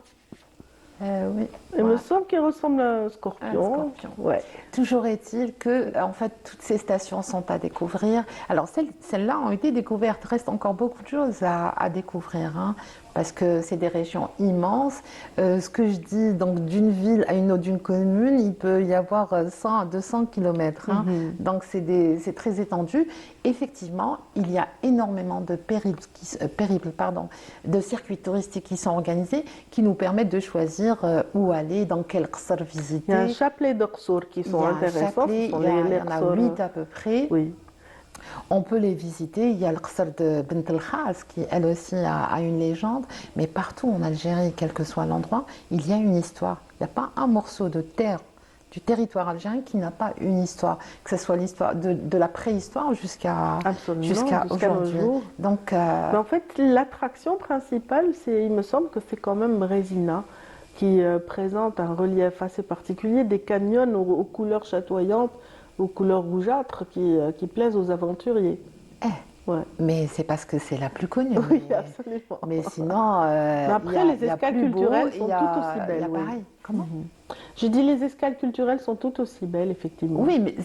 Oui. Il me semble qu'il ressemble à un scorpion. Ouais. Toujours est-il que, en fait, toutes ces stations sont à découvrir. Alors, celles-là ont été découvertes. Il reste encore beaucoup de choses à découvrir, hein, parce que c'est des régions immenses. Ce que je dis, donc, d'une ville à une autre, d'une commune, il peut y avoir 100 à 200 km. Hein. Donc, c'est très étendu. Effectivement, il y a énormément de de circuits touristiques qui sont organisés, qui nous permettent de choisir où aller, dans quel qsar visiter. Il y a un chapelet de qsour qui sont intéressants. Il y en a 8 à peu près. Oui. On peut les visiter. Il y a le Qasr de Bent El Khas qui, elle aussi, a une légende. Mais partout en Algérie, quel que soit l'endroit, il y a une histoire. Il n'y a pas un morceau de terre du territoire algérien qui n'a pas une histoire. Que ce soit l'histoire de la préhistoire jusqu'à aujourd'hui. Donc, mais en fait, l'attraction principale, il me semble que c'est quand même Brézina, qui présente un relief assez particulier, des canyons aux couleurs chatoyantes, aux couleurs rougeâtres qui plaisent aux aventuriers. Ouais. Mais c'est parce que c'est la plus connue. Oui, absolument. Mais sinon, mais après, les escales culturelles sont tout aussi belles. Il y a pareil. Comment Je dis les escales culturelles sont tout aussi belles, effectivement. Oui, mais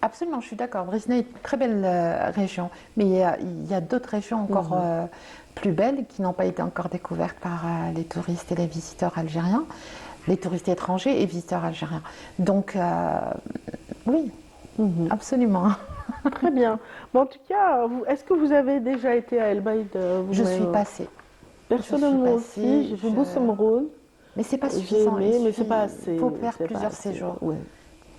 absolument, je suis d'accord. Brézina est une très belle région. Mais il y a d'autres régions encore plus belles qui n'ont pas été encore découvertes par les touristes et les visiteurs algériens, les touristes étrangers et visiteurs algériens. Donc, oui, absolument. Très bien. Bon, en tout cas, est-ce que vous avez déjà été à El Baïd Je suis passée. Personnellement aussi, j'ai fait Boussemroun. Mais c'est pas suffisant. J'ai aimé, mais c'est pas assez. Il faut faire plusieurs séjours. Ouais.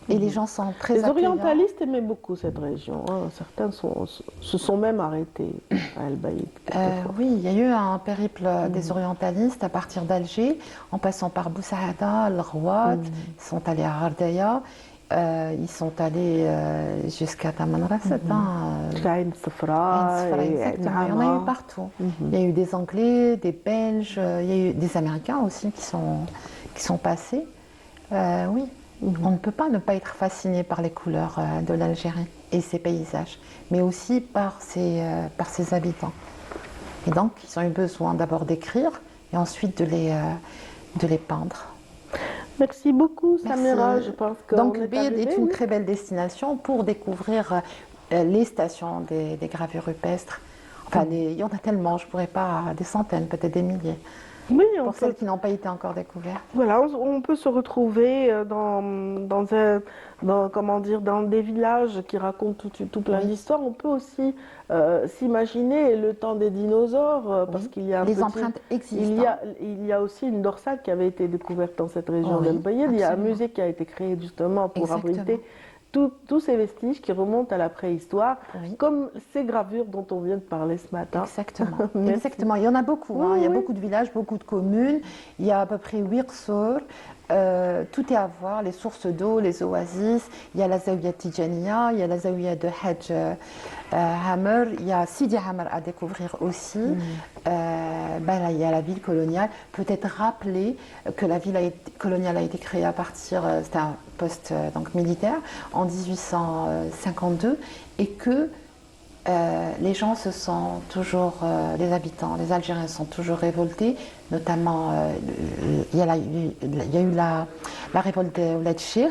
Et les gens sont très Les accueillants. orientalistes aimaient beaucoup cette région. Hein. Certains se sont même arrêtés à El Baïd. Oui, il y a eu un périple des orientalistes à partir d'Alger, en passant par Boussaada, al Rouad, ils sont allés à Ardaya, ils sont allés jusqu'à Tamanrasset. Ain Safra, exactement. Il y en a eu partout. Il y a eu des Anglais, des Belges, il y a eu des Américains aussi qui sont passés. Oui. On ne peut pas ne pas être fasciné par les couleurs de l'Algérie et ses paysages, mais aussi par ses habitants. Et donc, ils ont eu besoin d'abord d'écrire et ensuite de les peindre. Merci beaucoup, Samira. Je pense que donc, le Baïd est une très belle destination pour découvrir les stations des gravures rupestres. Enfin, il y en a tellement, je ne pourrais pas, des centaines, peut-être des milliers. Oui, pour celles qui n'ont pas été encore découvertes. Voilà, on peut se retrouver dans des villages qui racontent tout plein d'histoires. On peut aussi s'imaginer le temps des dinosaures, parce qu'il y a les empreintes existent. Il y a aussi une dorsale qui avait été découverte dans cette région d'El Baïd. Il y a un musée qui a été créé justement pour abriter tous ces vestiges qui remontent à la préhistoire, comme ces gravures dont on vient de parler ce matin. Exactement. Exactement. Il y en a beaucoup. Il y a beaucoup de villages, beaucoup de communes. Il y a à peu près 8 ressorts. Tout est à voir, les sources d'eau, les oasis. Il y a la Zawiya Tijaniya, il y a la Zawiya de Hajj Hammer, il y a Sidi Hammer à découvrir aussi. Là, il y a la ville coloniale. Peut-être rappeler que la ville coloniale a été créée à partir, c'était un poste militaire, en 1852, et que les gens se sont toujours, les habitants, les Algériens sont toujours révoltés, notamment il y a eu la révolte des Ouled Chir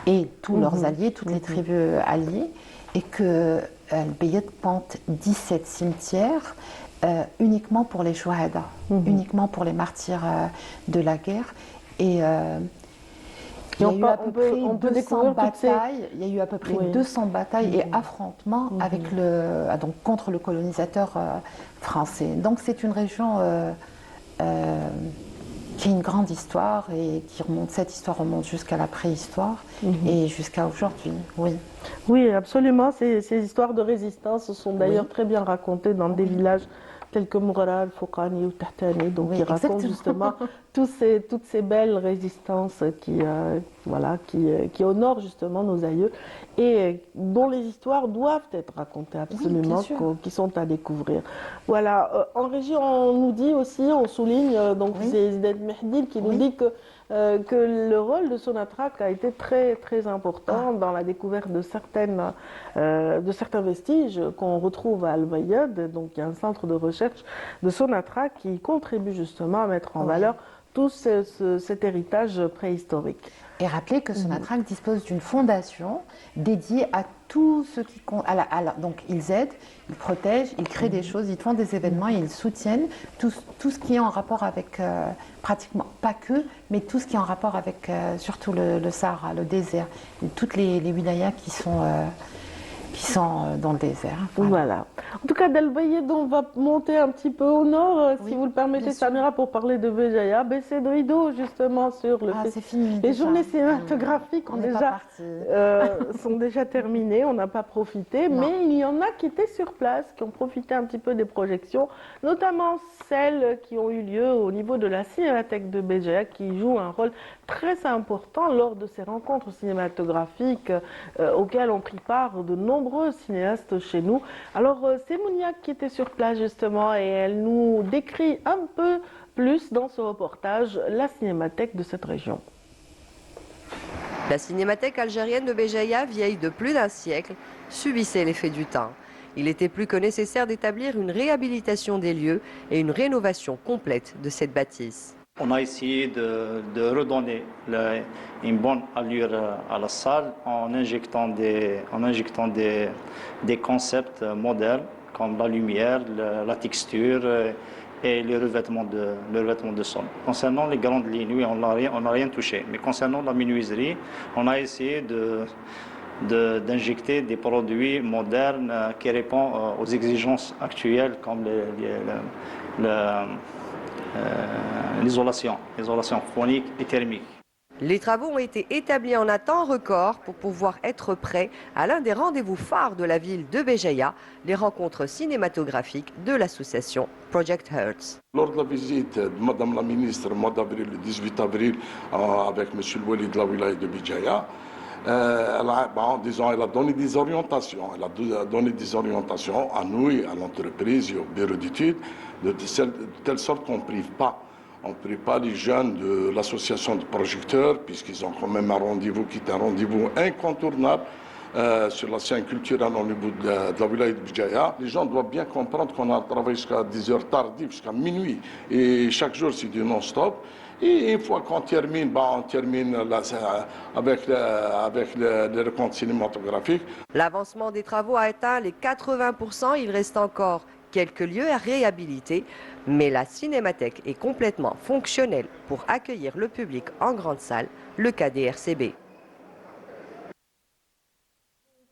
et tous leurs alliés, toutes les tribus alliées, et que El Baïd compte 17 cimetières uniquement pour les Chouhada, uniquement pour les martyrs de la guerre. Et il y a eu à peu près 200 batailles. Il y a eu à peu près 200 batailles et affrontements avec contre le colonisateur français. Donc c'est une région qui a une grande histoire et cette histoire remonte jusqu'à la préhistoire et jusqu'à aujourd'hui. Oui, absolument. Ces histoires de résistance sont d'ailleurs très bien racontées dans des villages tels que Mourara, Fouqani ou Tahtani, donc qui racontent justement toutes ces belles résistances qui honorent justement nos aïeux et dont les histoires doivent être racontées absolument, qui sont à découvrir. Voilà, en régie on nous dit aussi, on souligne, c'est Ziad Mehdil qui nous dit que le rôle de Sonatrach a été très très important dans la découverte de certains vestiges qu'on retrouve à El Baïd. Donc il y a un centre de recherche de Sonatrach qui contribue justement à mettre en valeur tout cet héritage préhistorique. Et rappelez que Sonatrach dispose d'une fondation dédiée à tout ce qui compte. Donc ils aident, ils protègent, ils créent des choses, ils font des événements et ils soutiennent tout ce qui est en rapport avec, pratiquement pas que, mais tout ce qui est en rapport avec surtout le Sahara, le désert, et toutes les wilayas qui sont dans le désert. Voilà. En tout cas, Delbayed, on va monter un petit peu au nord, Oui, si vous le permettez, bien sûr. Samira, pour parler de Béjaïa. Baissez de rideau, justement, sur le Ah, fait. c'est fini. Les déjà. journées cinématographiques On n'est pas parti. sont déjà terminées, on n'a pas profité, Non. mais il y en a qui étaient sur place, qui ont profité un petit peu des projections, notamment celles qui ont eu lieu au niveau de la Cinémathèque de Béjaïa, qui joue un rôle très important lors de ces rencontres cinématographiques auxquelles ont pris part de nombreux cinéastes chez nous. Alors, c'est Mouniac qui était sur place justement et elle nous décrit un peu plus dans ce reportage la cinémathèque de cette région. La cinémathèque algérienne de Béjaïa, vieille de plus d'un siècle, subissait l'effet du temps. Il était plus que nécessaire d'établir une réhabilitation des lieux et une rénovation complète de cette bâtisse. On a essayé de redonner une bonne allure à la salle en injectant des concepts modernes comme la lumière, la texture et le revêtement de sol. Concernant les grandes lignes, oui, on n'a rien touché. Mais concernant la menuiserie, on a essayé d'injecter des produits modernes qui répondent aux exigences actuelles comme l'isolation phonique et thermique. Les travaux ont été établis en un temps record pour pouvoir être prêts à l'un des rendez-vous phares de la ville de Béjaïa, les rencontres cinématographiques de l'association Project Hertz. Lors de la visite de Madame la ministre au mois d'avril, le 18 avril, avec M. Loueli de la wilaya de Béjaïa, elle a donné des orientations. Elle a donné des orientations à nous et à l'entreprise et au bureau d'études, de telle sorte qu'on ne prive pas. On ne prive pas les jeunes de l'association de projecteurs, puisqu'ils ont quand même un rendez-vous qui est un rendez-vous incontournable sur la scène culturelle au niveau de la wilaya de Béjaïa. Les gens doivent bien comprendre qu'on a travaillé jusqu'à 10 heures tardives, jusqu'à minuit. Et chaque jour, c'est du non-stop. Et une fois qu'on termine, on termine avec les rencontres cinématographiques. L'avancement des travaux a atteint les 80%. Il reste encore quelques lieux à réhabiliter, mais la cinémathèque est complètement fonctionnelle pour accueillir le public en grande salle, le cas des RCB.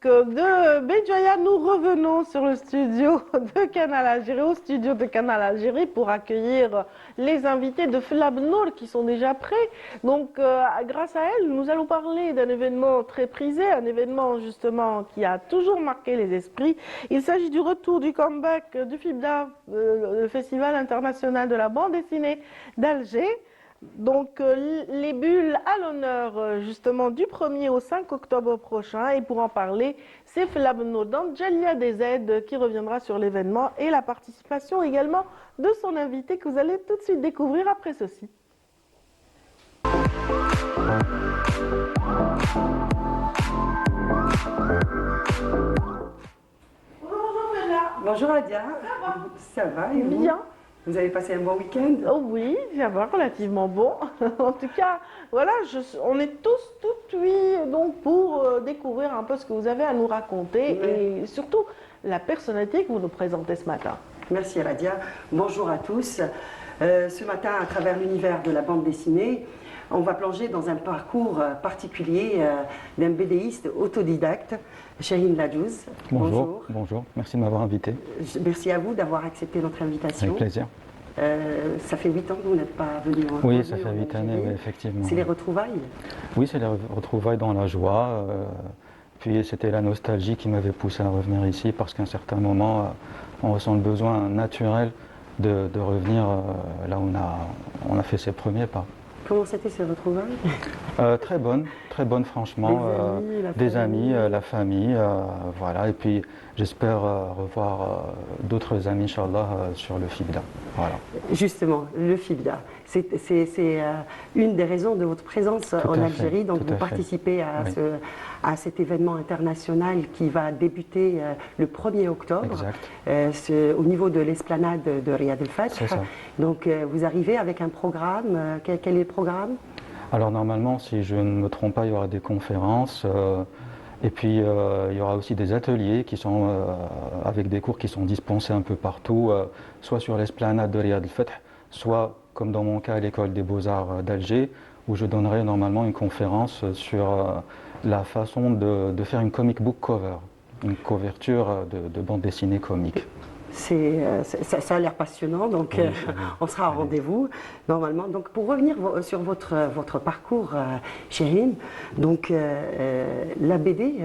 De Béjaïa, nous revenons sur le studio de Canal Algérie, au studio de Canal Algérie pour accueillir les invités de Flab Nour qui sont déjà prêts. Donc, grâce à elle, nous allons parler d'un événement très prisé, un événement justement qui a toujours marqué les esprits. Il s'agit du retour du comeback du FIBDA, le Festival international de la bande dessinée d'Alger. Donc les bulles à l'honneur justement du 1er au 5 octobre prochain, et pour en parler, c'est Flab Nour d'Angelia DZ qui reviendra sur l'événement et la participation également de son invité que vous allez tout de suite découvrir après ceci. Bonjour Adia. Ça va et vous? Bien. Vous avez passé un bon week-end? Oh oui, ça va, relativement bon. En tout cas, voilà, on est tous tout oui donc pour découvrir un peu ce que vous avez à nous raconter et surtout la personnalité que vous nous présentez ce matin. Merci Radia. Bonjour à tous. Ce matin, à travers l'univers de la bande dessinée, on va plonger dans un parcours particulier d'un BDiste autodidacte, Chahine Ladjouz. Bonjour. Bonjour, merci de m'avoir invité. Merci à vous d'avoir accepté notre invitation. Avec plaisir. Ça fait 8 ans que vous n'êtes pas venu en Oui, ça fait 8 années, oui, effectivement. C'est les retrouvailles? Oui, c'est les retrouvailles dans la joie. Puis c'était la nostalgie qui m'avait poussé à revenir ici parce qu'à un certain moment, on ressent le besoin naturel de revenir là où on a fait ses premiers pas. Comment c'était ces retrouvailles? Très bonne franchement. Des amis, la famille, voilà. Et puis j'espère revoir d'autres amis, Inch'Allah, sur le FIBDA. Voilà. Justement, le FIBDA, c'est une des raisons de votre présence en Algérie. Donc vous participez à cet événement international qui va débuter le 1er octobre au niveau de l'esplanade de Riyad el-Fath. Donc vous arrivez avec un programme. Quel est le programme? Alors normalement, si je ne me trompe pas, il y aura des conférences et puis il y aura aussi des ateliers qui sont avec des cours qui sont dispensés un peu partout, soit sur l'esplanade de Riyad el-Fath, soit comme dans mon cas à l'école des Beaux-Arts d'Alger, où je donnerai normalement une conférence sur la façon de faire une comic book cover. une couverture de bande dessinée comique. Ça a l'air passionnant, donc oui, on sera au rendez-vous normalement. Donc pour revenir sur votre parcours, Chérine, donc la BD,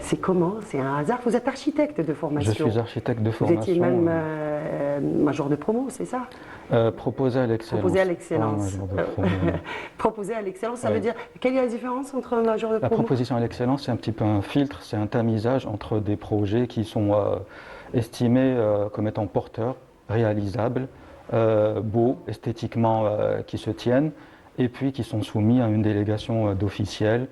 c'est comment? C'est un hasard? Vous êtes architecte de formation? Je suis architecte de formation. Vous étiez même major de promo, c'est ça? Proposé à l'excellence. Proposé à l'excellence. Proposé à l'excellence, ça veut dire, quelle est la différence entre un major de promo? La proposition à l'excellence, c'est un petit peu un filtre, c'est un tamisage entre des projets qui sont estimés comme étant porteurs, réalisables, beaux, esthétiquement qui se tiennent, et puis qui sont soumis à une délégation d'officiels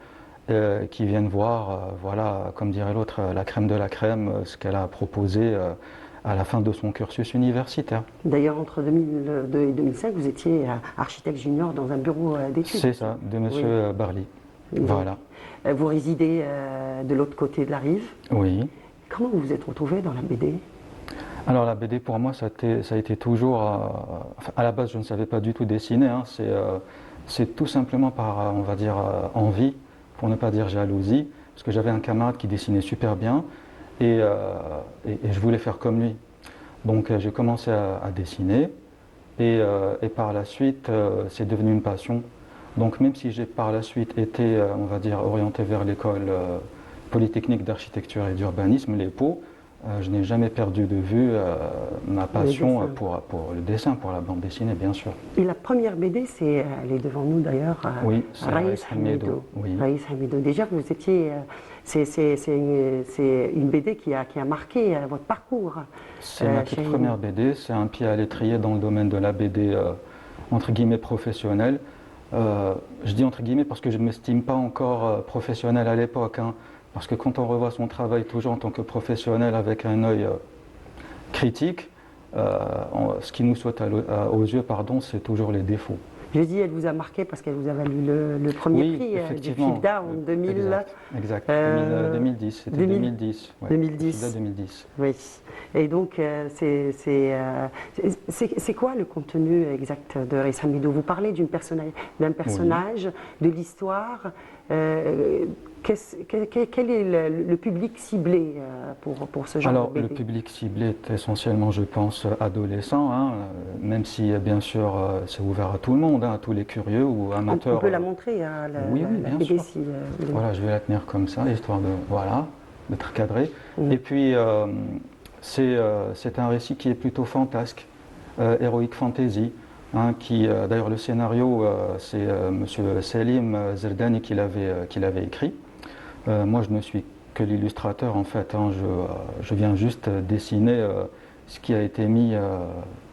qui viennent voir, voilà, comme dirait l'autre, la crème de la crème, ce qu'elle a proposé à la fin de son cursus universitaire. D'ailleurs, entre 2002 et 2005, vous étiez architecte junior dans un bureau d'études. C'est ça, de M. Barli. Voilà. Vous résidez de l'autre côté de la rive. Oui. Comment vous vous êtes retrouvé dans la BD? Alors la BD pour moi ça a été toujours, à la base je ne savais pas du tout dessiner, hein. C'est tout simplement par, on va dire, envie, pour ne pas dire jalousie, parce que j'avais un camarade qui dessinait super bien et je voulais faire comme lui. Donc j'ai commencé à dessiner et par la suite c'est devenu une passion. Donc même si j'ai par la suite été, on va dire, orienté vers l'école polytechnique d'architecture et d'urbanisme, l'EPO, je n'ai jamais perdu de vue ma passion pour le dessin, pour la bande dessinée, bien sûr. Et la première BD, elle est devant nous d'ailleurs, oui, c'est Raïs Hamido. Oui. Raïs Hamido. Déjà, vous étiez, c'est une BD qui a marqué votre parcours. C'est ma toute première BD, c'est un pied à l'étrier dans le domaine de la BD, entre guillemets, professionnelle. Je dis entre guillemets parce que je ne m'estime pas encore professionnel à l'époque, hein. Parce que quand on revoit son travail toujours en tant que professionnel avec un œil critique, ce qui nous saute aux yeux, c'est toujours les défauts. Je dis, elle vous a marqué parce qu'elle vous a valu le premier prix du FIBDA en 2000. Exact. 2010, c'était 2010. Ouais. 2010. 2010. Oui. Et donc, c'est quoi le contenu exact de Raïs Hamido? Vous parlez d'un personnage, de l'histoire. Quel est le public ciblé pour ce genre de BD? Le public ciblé est essentiellement, je pense, adolescent, hein, même si bien sûr c'est ouvert à tout le monde, hein, à tous les curieux ou amateurs. On peut la montrer, hein, oui, bien BD sûr. si voilà, je vais la tenir comme ça, histoire d'être cadré. Et puis c'est un récit qui est plutôt fantasque, héroïque fantasy. Hein, d'ailleurs le scénario c'est monsieur Selim Zerdani qui l'avait écrit. Moi je ne suis que l'illustrateur en fait, hein, je viens juste dessiner ce qui a été mis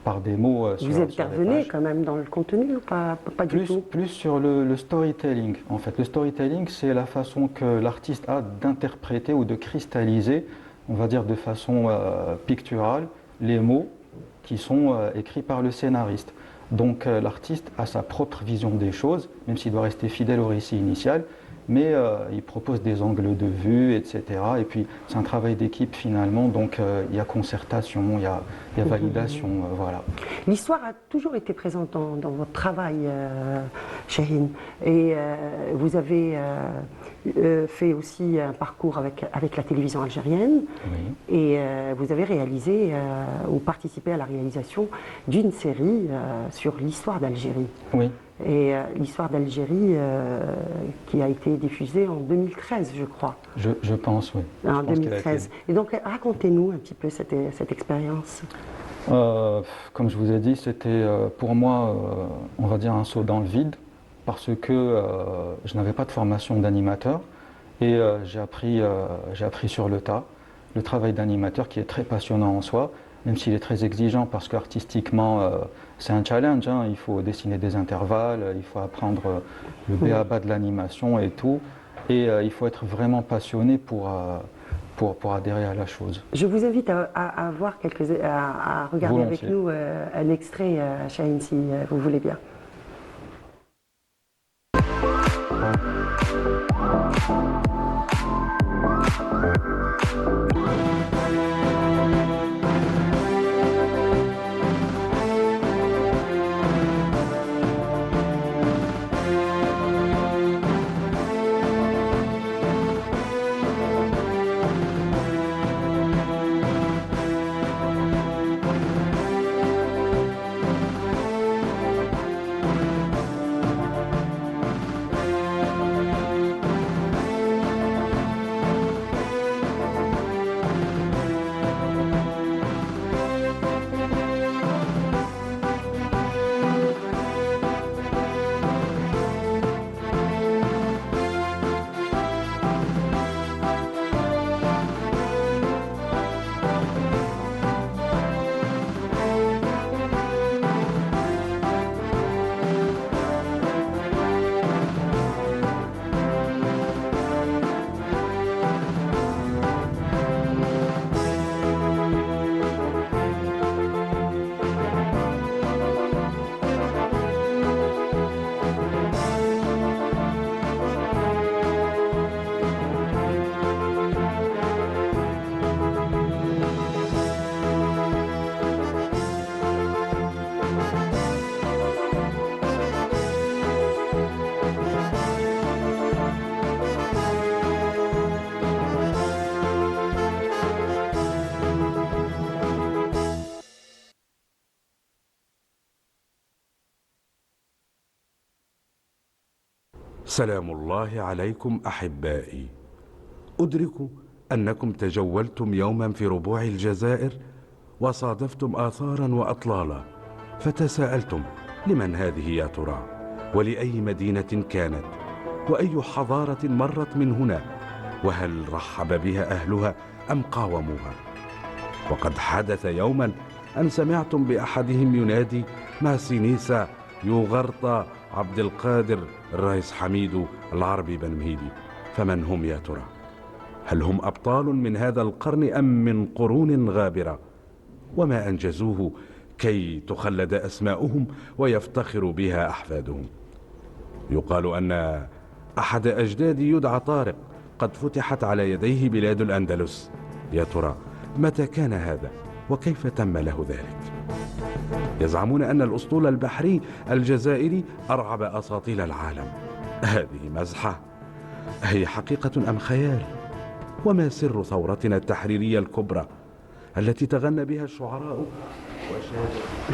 par des mots sur les pages. Vous intervenez quand même dans le contenu ou pas du tout? Plus sur le storytelling en fait. Le storytelling c'est la façon que l'artiste a d'interpréter ou de cristalliser, on va dire de façon picturale, les mots qui sont écrits par le scénariste. Donc l'artiste a sa propre vision des choses, même s'il doit rester fidèle au récit initial, mais il propose des angles de vue, etc. Et puis c'est un travail d'équipe finalement, donc il y a concertation, il y a validation, voilà. L'histoire a toujours été présente dans votre travail, Chérine, et vous avez fait aussi un parcours avec la télévision algérienne, oui. Et vous avez réalisé ou participé à la réalisation d'une série sur l'histoire d'Algérie. Oui. Et l'histoire d'Algérie qui a été diffusée en 2013, je crois. Je pense, oui. En 2013. Et donc, racontez-nous un petit peu cette expérience. Comme je vous ai dit, c'était pour moi, on va dire, un saut dans le vide, parce que je n'avais pas de formation d'animateur, et j'ai appris sur le tas le travail d'animateur qui est très passionnant en soi, même s'il est très exigeant parce qu'artistiquement, c'est un challenge, hein. Il faut dessiner des intervalles, il faut apprendre le b.a.-ba de l'animation et tout, et il faut être vraiment passionné pour adhérer à la chose. Je vous invite à regarder Volontiers. avec nous un extrait, Chahine, si vous voulez bien. سلام الله عليكم أحبائي. أدرك أنكم تجولتم يوما في ربوع الجزائر وصادفتم آثارا وأطلالا، فتساءلتم لمن هذه يا ترى، ولأي مدينة كانت، وأي حضارة مرت من هنا، وهل رحب بها أهلها أم قاوموها؟ وقد حدث يوما أن سمعتم بأحدهم ينادي ما سينيسا يوغرطا عبد القادر الرئيس حميد العربي بن مهيدي. فمن هم يا ترى؟ هل هم أبطال من هذا القرن أم من قرون غابرة؟ وما أنجزوه كي تخلد أسماؤهم ويفتخر بها أحفادهم؟ يقال أن أحد أجدادي يدعى طارق قد فتحت على يديه بلاد الأندلس. يا ترى متى كان هذا وكيف تم له ذلك؟ يزعمون أن الأسطول البحري الجزائري أرعب أساطيل العالم. هذه مزحة، هي حقيقة أم خيال؟ وما سر ثورتنا التحريرية الكبرى التي تغنى بها الشعراء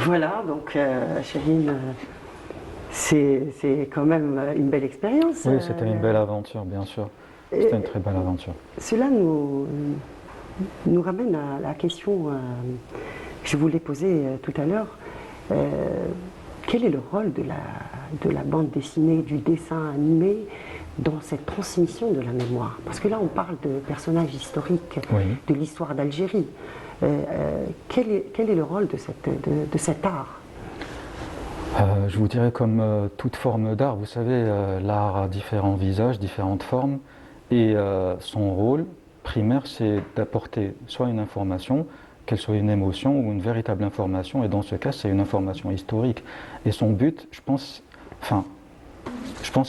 Voilà, donc Chérine, c'est quand même une belle expérience. Oui, c'était une belle aventure, bien sûr. C'était une très belle aventure. Cela nous ramène à la question que je voulais poser tout à l'heure. Quel est le rôle de la bande dessinée, du dessin animé dans cette transmission de la mémoire? Parce que là, on parle de personnages historiques, oui, de l'histoire d'Algérie. Quel est le rôle de cet art? Je vous dirais comme toute forme d'art, vous savez, l'art a différents visages, différentes formes, et son rôle primaire, c'est d'apporter soit une information, qu'elle soit une émotion ou une véritable information, et dans ce cas, c'est une information historique. Et son but, je pense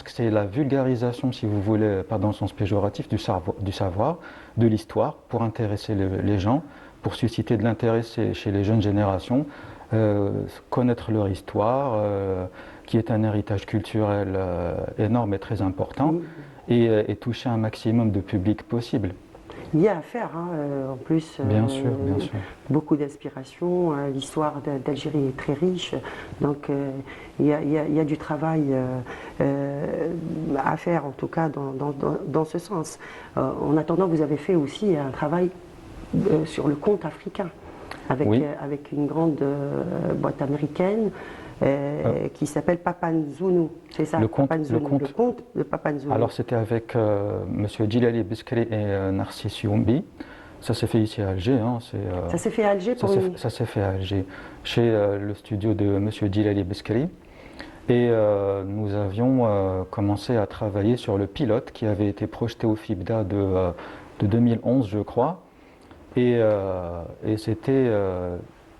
que c'est la vulgarisation, si vous voulez, pas dans le sens péjoratif, du savoir, de l'histoire, pour intéresser les gens, pour susciter de l'intérêt chez les jeunes générations, connaître leur histoire, qui est un héritage culturel énorme et très important, et toucher un maximum de public possible. Il y a à faire, en plus. Bien sûr, bien sûr. Beaucoup d'inspiration. L'histoire d'Algérie est très riche, donc il y a du travail à faire, en tout cas, dans ce sens. En attendant, vous avez fait aussi un travail sur le conte africain, avec une grande boîte américaine. Qui s'appelle Papanzounou, c'est ça? Le conte de Papanzounou. Alors c'était avec M. Djilali Biskri et Narcisse Youmbi. Ça s'est fait ici à Alger. Ça s'est fait à Alger Ça s'est fait à Alger, chez le studio de M. Djilali Biskri. Et nous avions commencé à travailler sur le pilote qui avait été projeté au FIBDA de 2011, je crois. Et c'était...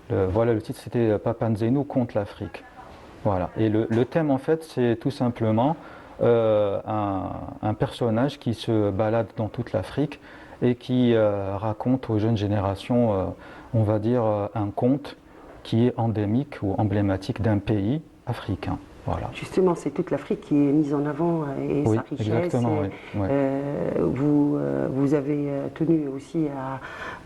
voilà, le titre c'était Papanzounou contre l'Afrique. Voilà. Et le thème en fait c'est tout simplement un personnage qui se balade dans toute l'Afrique et qui raconte aux jeunes générations, on va dire, un conte qui est endémique ou emblématique d'un pays africain. Voilà. Justement, c'est toute l'Afrique qui est mise en avant et oui, sa richesse. Exactement, oui. Vous avez tenu aussi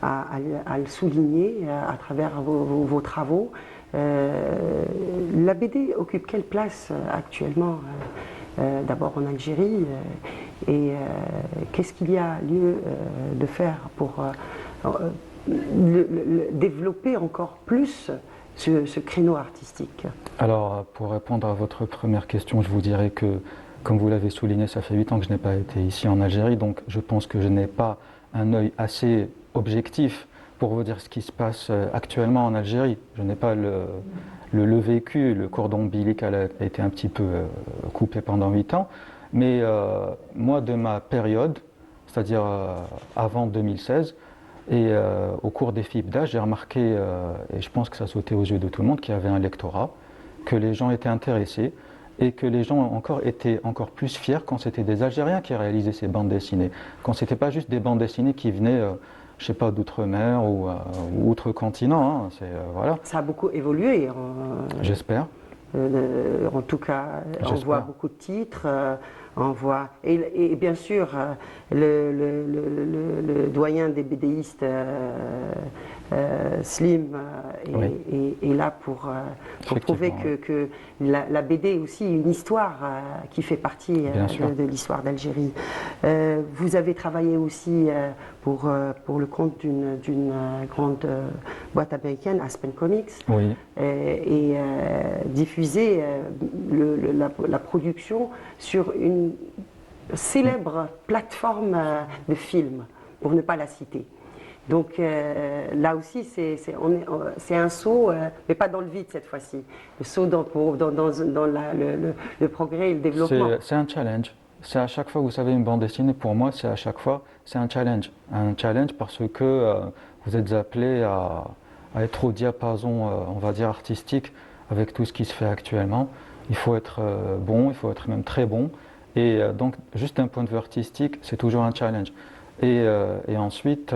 à le souligner à travers vos travaux. La BD occupe quelle place actuellement, d'abord en Algérie, et qu'est-ce qu'il y a lieu de faire pour développer encore plus ce créneau artistique? Alors, pour répondre à votre première question, je vous dirais que, comme vous l'avez souligné, ça fait 8 ans que je n'ai pas été ici en Algérie, donc je pense que je n'ai pas un œil assez objectif pour vous dire ce qui se passe actuellement en Algérie. Je n'ai pas le vécu, le cordon ombilical a été un petit peu coupé pendant 8 ans, mais moi, de ma période, c'est-à-dire avant 2016, et au cours des FIBDA, j'ai remarqué, et je pense que ça sautait aux yeux de tout le monde, qu'il y avait un lectorat, que les gens étaient intéressés et que les gens étaient encore plus fiers quand c'était des Algériens qui réalisaient ces bandes dessinées, quand ce n'était pas juste des bandes dessinées qui venaient, je ne sais pas, d'outre-mer ou outre-continent. Hein, voilà. Ça a beaucoup évolué. J'espère. En tout cas, on voit beaucoup de titres, on voit, et bien sûr le doyen des BDistes, Slim est là pour prouver que la BD est aussi une histoire qui fait partie de l'histoire d'Algérie. Vous avez travaillé aussi pour le compte d'une grande boîte américaine, Aspen Comics, et diffusé la production sur une célèbre plateforme de films, pour ne pas la citer. Donc là aussi, c'est un saut, mais pas dans le vide cette fois-ci. Le saut dans le progrès et le développement. C'est un challenge. C'est à chaque fois, vous savez, une bande dessinée, pour moi, c'est à chaque fois, c'est un challenge. Un challenge parce que vous êtes appelé à être au diapason, on va dire, artistique avec tout ce qui se fait actuellement. Il faut être bon, il faut être même très bon. Et donc, juste d'un point de vue artistique, c'est toujours un challenge. Et ensuite,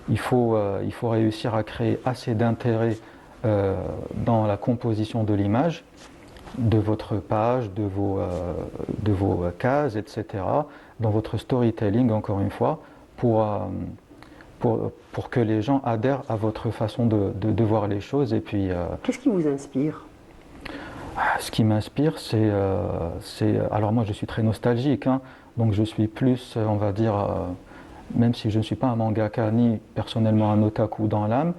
il faut réussir à créer assez d'intérêt dans la composition de l'image, de votre page, de vos cases, etc., dans votre storytelling, encore une fois, pour que les gens adhèrent à votre façon de voir les choses. Et puis, qu'est-ce qui vous inspire ? Ce qui m'inspire, c'est... alors moi, je suis très nostalgique, hein, donc je suis plus, on va dire, même si je ne suis pas un mangaka ni personnellement un otaku dans l'âme,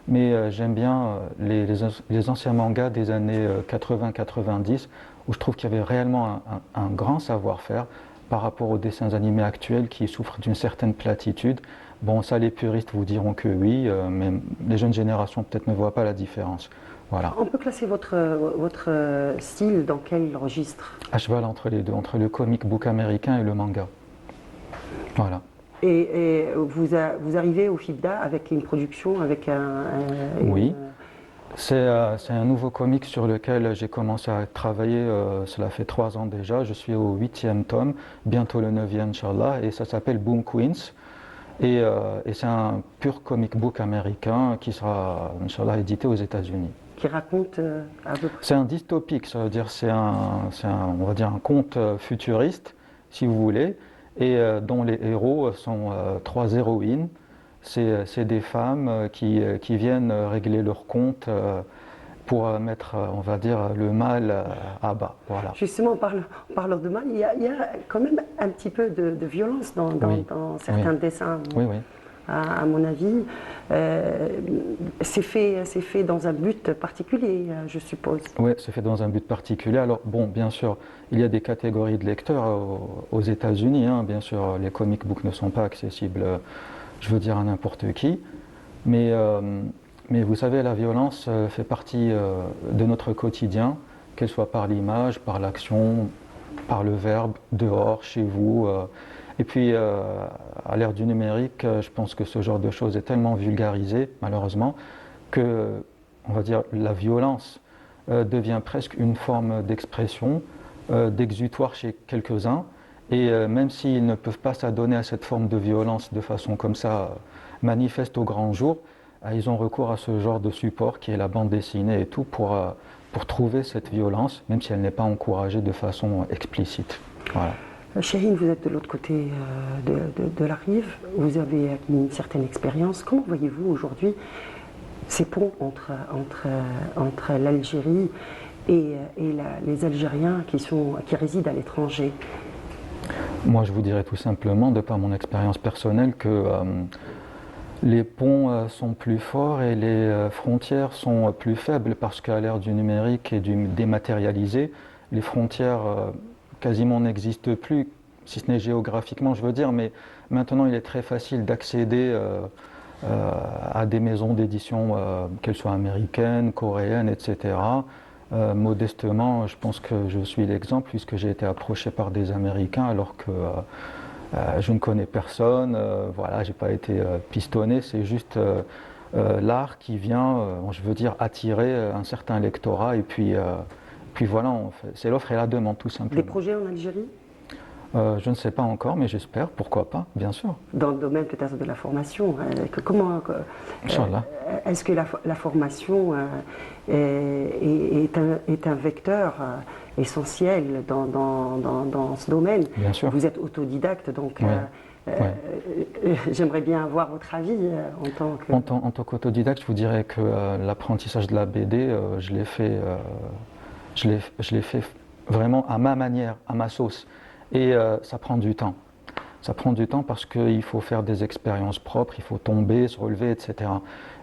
mais j'aime bien les anciens mangas des années 80-90, où je trouve qu'il y avait réellement un grand savoir-faire par rapport aux dessins animés actuels qui souffrent d'une certaine platitude. Bon, ça, les puristes vous diront que oui, mais les jeunes générations peut-être ne voient pas la différence. Voilà. On peut classer votre style dans quel registre ? À cheval entre les deux, entre le comic book américain et le manga. Voilà. Et vous arrivez au FIBDA avec une production, avec Oui. C'est un nouveau comic sur lequel j'ai commencé à travailler, cela fait 3 ans déjà. Je suis au 8e tome, bientôt le 9e, Inch'Allah, et ça s'appelle Boom Queens. Et c'est un pur comic book américain qui sera, Inch'Allah, édité aux États-Unis. Qui raconte à peu près... C'est un dystopique, ça veut dire on va dire un conte futuriste, si vous voulez, et dont les héros sont 3 héroïnes. C'est des femmes qui viennent régler leur compte pour mettre, on va dire, le mal à bas. Voilà. Justement, en parlant de mal, il y a quand même un petit peu de violence dans certains dessins. Oui, oui. À mon avis, c'est fait dans un but particulier, je suppose. Oui, c'est fait dans un but particulier. Alors, bon, bien sûr, il y a des catégories de lecteurs aux États-Unis. Hein. Bien sûr, les comic books ne sont pas accessibles, je veux dire, à n'importe qui. Mais vous savez, la violence fait partie de notre quotidien, qu'elle soit par l'image, par l'action, par le verbe, dehors, chez vous. Et puis, à l'ère du numérique, je pense que ce genre de choses est tellement vulgarisé, malheureusement, que, on va dire, la violence devient presque une forme d'expression, d'exutoire chez quelques-uns. Et même s'ils ne peuvent pas s'adonner à cette forme de violence de façon comme ça, manifeste au grand jour, ils ont recours à ce genre de support qui est la bande dessinée et tout pour trouver cette violence, même si elle n'est pas encouragée de façon explicite. Voilà. Chahine, vous êtes de l'autre côté de la rive, vous avez acquis une certaine expérience. Comment voyez-vous aujourd'hui ces ponts entre l'Algérie et les Algériens qui résident à l'étranger ? Moi, je vous dirais tout simplement, de par mon expérience personnelle, que les ponts sont plus forts et les frontières sont plus faibles parce qu'à l'ère du numérique et du dématérialisé, les frontières quasiment n'existent plus, si ce n'est géographiquement, je veux dire, mais maintenant il est très facile d'accéder à des maisons d'édition, qu'elles soient américaines, coréennes, etc. Modestement, je pense que je suis l'exemple puisque j'ai été approché par des Américains alors que je ne connais personne, voilà, j'ai pas été pistonné, c'est juste l'art qui vient, je veux dire, attirer un certain lectorat et puis voilà, c'est l'offre et la demande tout simplement. Des projets en Algérie ? Je ne sais pas encore, mais j'espère, pourquoi pas, bien sûr. Dans le domaine peut-être de la formation, est-ce que la formation est un vecteur essentiel dans ce domaine ? Bien sûr. Vous êtes autodidacte, donc J'aimerais bien avoir votre avis en tant que... En tant qu'autodidacte, je vous dirais que l'apprentissage de la BD, je l'ai fait vraiment à ma manière, à ma sauce. Et ça prend du temps. Ça prend du temps parce qu'il faut faire des expériences propres, il faut tomber, se relever, etc.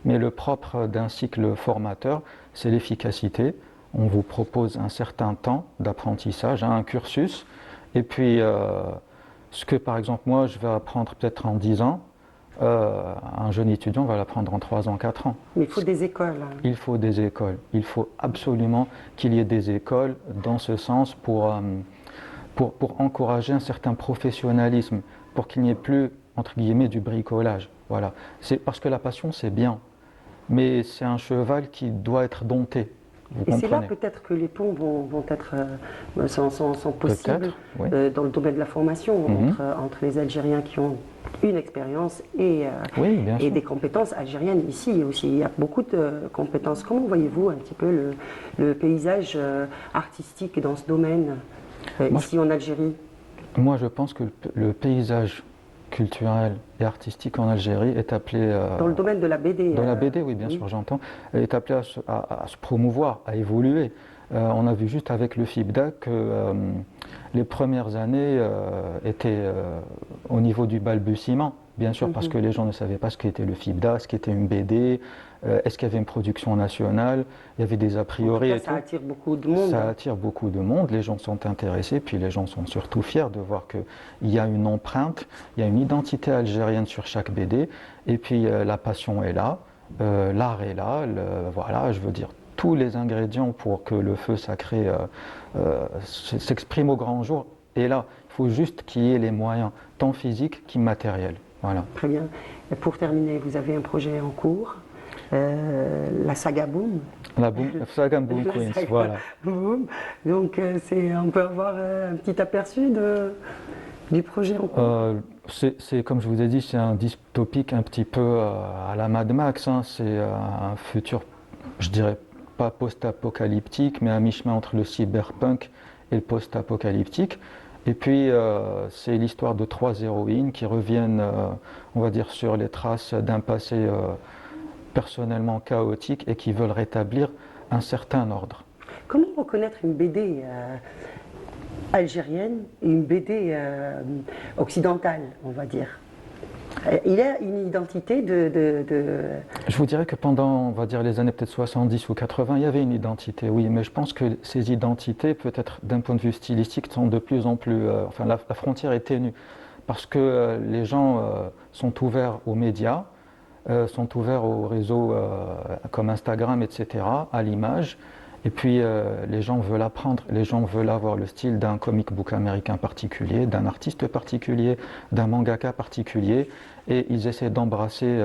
Mais le propre d'un cycle formateur, c'est l'efficacité. On vous propose un certain temps d'apprentissage, un cursus. Et puis, ce que par exemple moi je vais apprendre peut-être en 10 ans, un jeune étudiant va l'apprendre en 3 ans, 4 ans. Mais il faut des écoles. Il faut des écoles. Il faut absolument qu'il y ait des écoles dans ce sens pour encourager un certain professionnalisme, pour qu'il n'y ait plus, entre guillemets, du bricolage. Voilà. C'est parce que la passion, c'est bien, mais c'est un cheval qui doit être dompté. Et c'est là peut-être que les ponts vont être sont possibles oui. Dans le domaine de la formation entre les Algériens qui ont une expérience et des compétences algériennes ici aussi. Il y a beaucoup de compétences. Comment voyez-vous un petit peu le paysage artistique dans ce domaine ici en Algérie? Moi, je pense que le paysage culturel et artistique en Algérie est appelé... dans le domaine de la BD. Dans la BD, oui, bien sûr, j'entends. Est appelé à se promouvoir, à évoluer. On a vu juste avec le FIBDA que les premières années étaient au niveau du balbutiement, bien sûr, parce que les gens ne savaient pas ce qu'était le FIBDA, ce qu'était une BD, est-ce qu'il y avait une production nationale, il y avait des a priori. En tout cas, ça attire beaucoup de monde. Ça attire beaucoup de monde, les gens sont intéressés, puis les gens sont surtout fiers de voir qu'il y a une empreinte, il y a une identité algérienne sur chaque BD, et puis la passion est là, l'art est là, voilà, je veux dire, tous les ingrédients pour que le feu sacré s'exprime au grand jour est là. Il faut juste qu'il y ait les moyens, tant physiques qu'immatériels. Voilà. Très bien. Et pour terminer, vous avez un projet en cours, la saga Boom. La saga Boom Queens, saga voilà. Boom. Donc, on peut avoir un petit aperçu du projet en cours. C'est comme je vous ai dit, c'est un dystopique un petit peu à la Mad Max. Hein. C'est un futur, je dirais pas post-apocalyptique, mais à mi-chemin entre le cyberpunk et le post-apocalyptique. Et puis, c'est l'histoire de 3 héroïnes qui reviennent, on va dire, sur les traces d'un passé personnellement chaotique et qui veulent rétablir un certain ordre. Comment reconnaître une BD algérienne et une BD occidentale, on va dire? Il a une identité Je vous dirais que pendant, on va dire, les années peut-être 70 ou 80, il y avait une identité, oui, mais je pense que ces identités, peut-être d'un point de vue stylistique, sont de plus en plus... enfin, la frontière est ténue, parce que les gens sont ouverts aux médias, sont ouverts aux réseaux comme Instagram, etc., à l'image, et puis les gens veulent apprendre, les gens veulent avoir le style d'un comic book américain particulier, d'un artiste particulier, d'un mangaka particulier, et ils essaient d'embrasser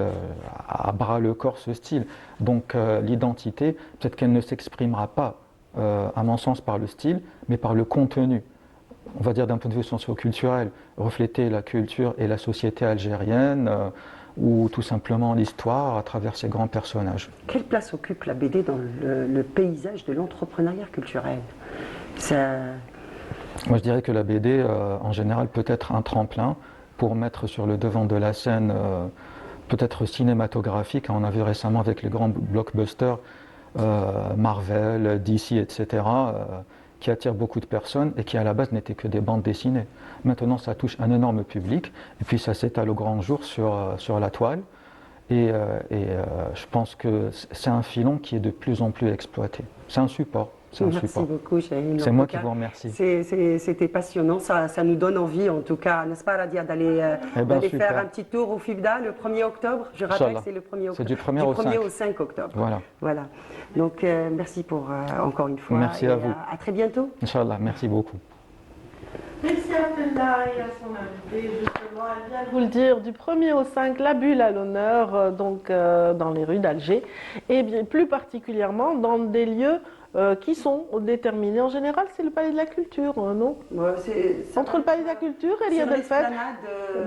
à bras le corps ce style. Donc l'identité, peut-être qu'elle ne s'exprimera pas, à mon sens, par le style, mais par le contenu. On va dire d'un point de vue socio-culturel, refléter la culture et la société algérienne, ou tout simplement l'histoire à travers ces grands personnages. Quelle place occupe la BD dans le paysage de l'entrepreneuriat culturel? Moi je dirais que la BD en général peut être un tremplin pour mettre sur le devant de la scène peut-être cinématographique. On a vu récemment avec les grands blockbusters Marvel, DC, etc. Qui attirent beaucoup de personnes et qui à la base n'étaient que des bandes dessinées. Maintenant ça touche un énorme public et puis ça s'étale au grand jour sur la toile et je pense que c'est un filon qui est de plus en plus exploité. C'est un support. Merci beaucoup, Chahine. C'est moi qui vous remercie. C'était passionnant, ça nous donne envie en tout cas, n'est-ce pas Radia, d'aller faire un petit tour au FIBDA le 1er octobre. Je rappelle que c'est le 1er octobre. C'est du 1er au 5 octobre. Voilà. Donc merci pour encore une fois. Merci à vous. À très bientôt. Inch'Allah, merci beaucoup. Merci à Abdellah et à son invité, justement, elle vient de vous le dire, du 1er au 5, la bulle à l'honneur, donc dans les rues d'Alger, et bien plus particulièrement dans des lieux qui sont déterminés. En général, c'est le Palais de la Culture, non? Entre le Palais de la Culture et Riyad El Fath.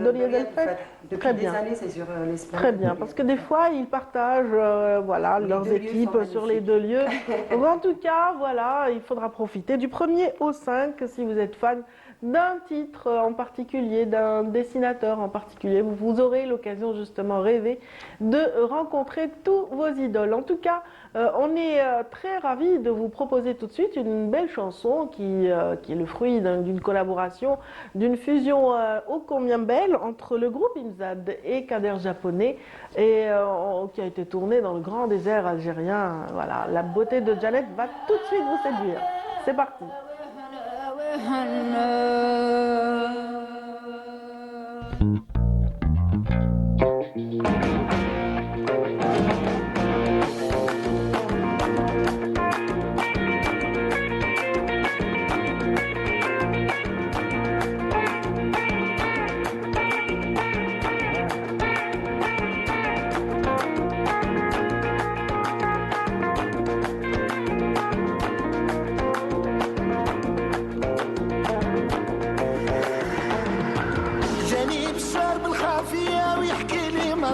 De Riyad El Fath. Depuis des années, c'est sur l'esplanade. Très bien, parce que des fois, ils partagent voilà, leurs équipes sur les deux lieux. Donc, en tout cas, voilà, il faudra profiter du 1er au 5 si vous êtes fan d'un titre en particulier, d'un dessinateur en particulier. Vous aurez l'occasion justement rêver de rencontrer tous vos idoles. En tout cas, on est très ravis de vous proposer tout de suite une belle chanson qui est le fruit d'une collaboration, d'une fusion ô combien belle entre le groupe Imzad et Kader Japonais et qui a été tournée dans le grand désert algérien. Voilà, la beauté de Janet va tout de suite vous séduire. C'est parti.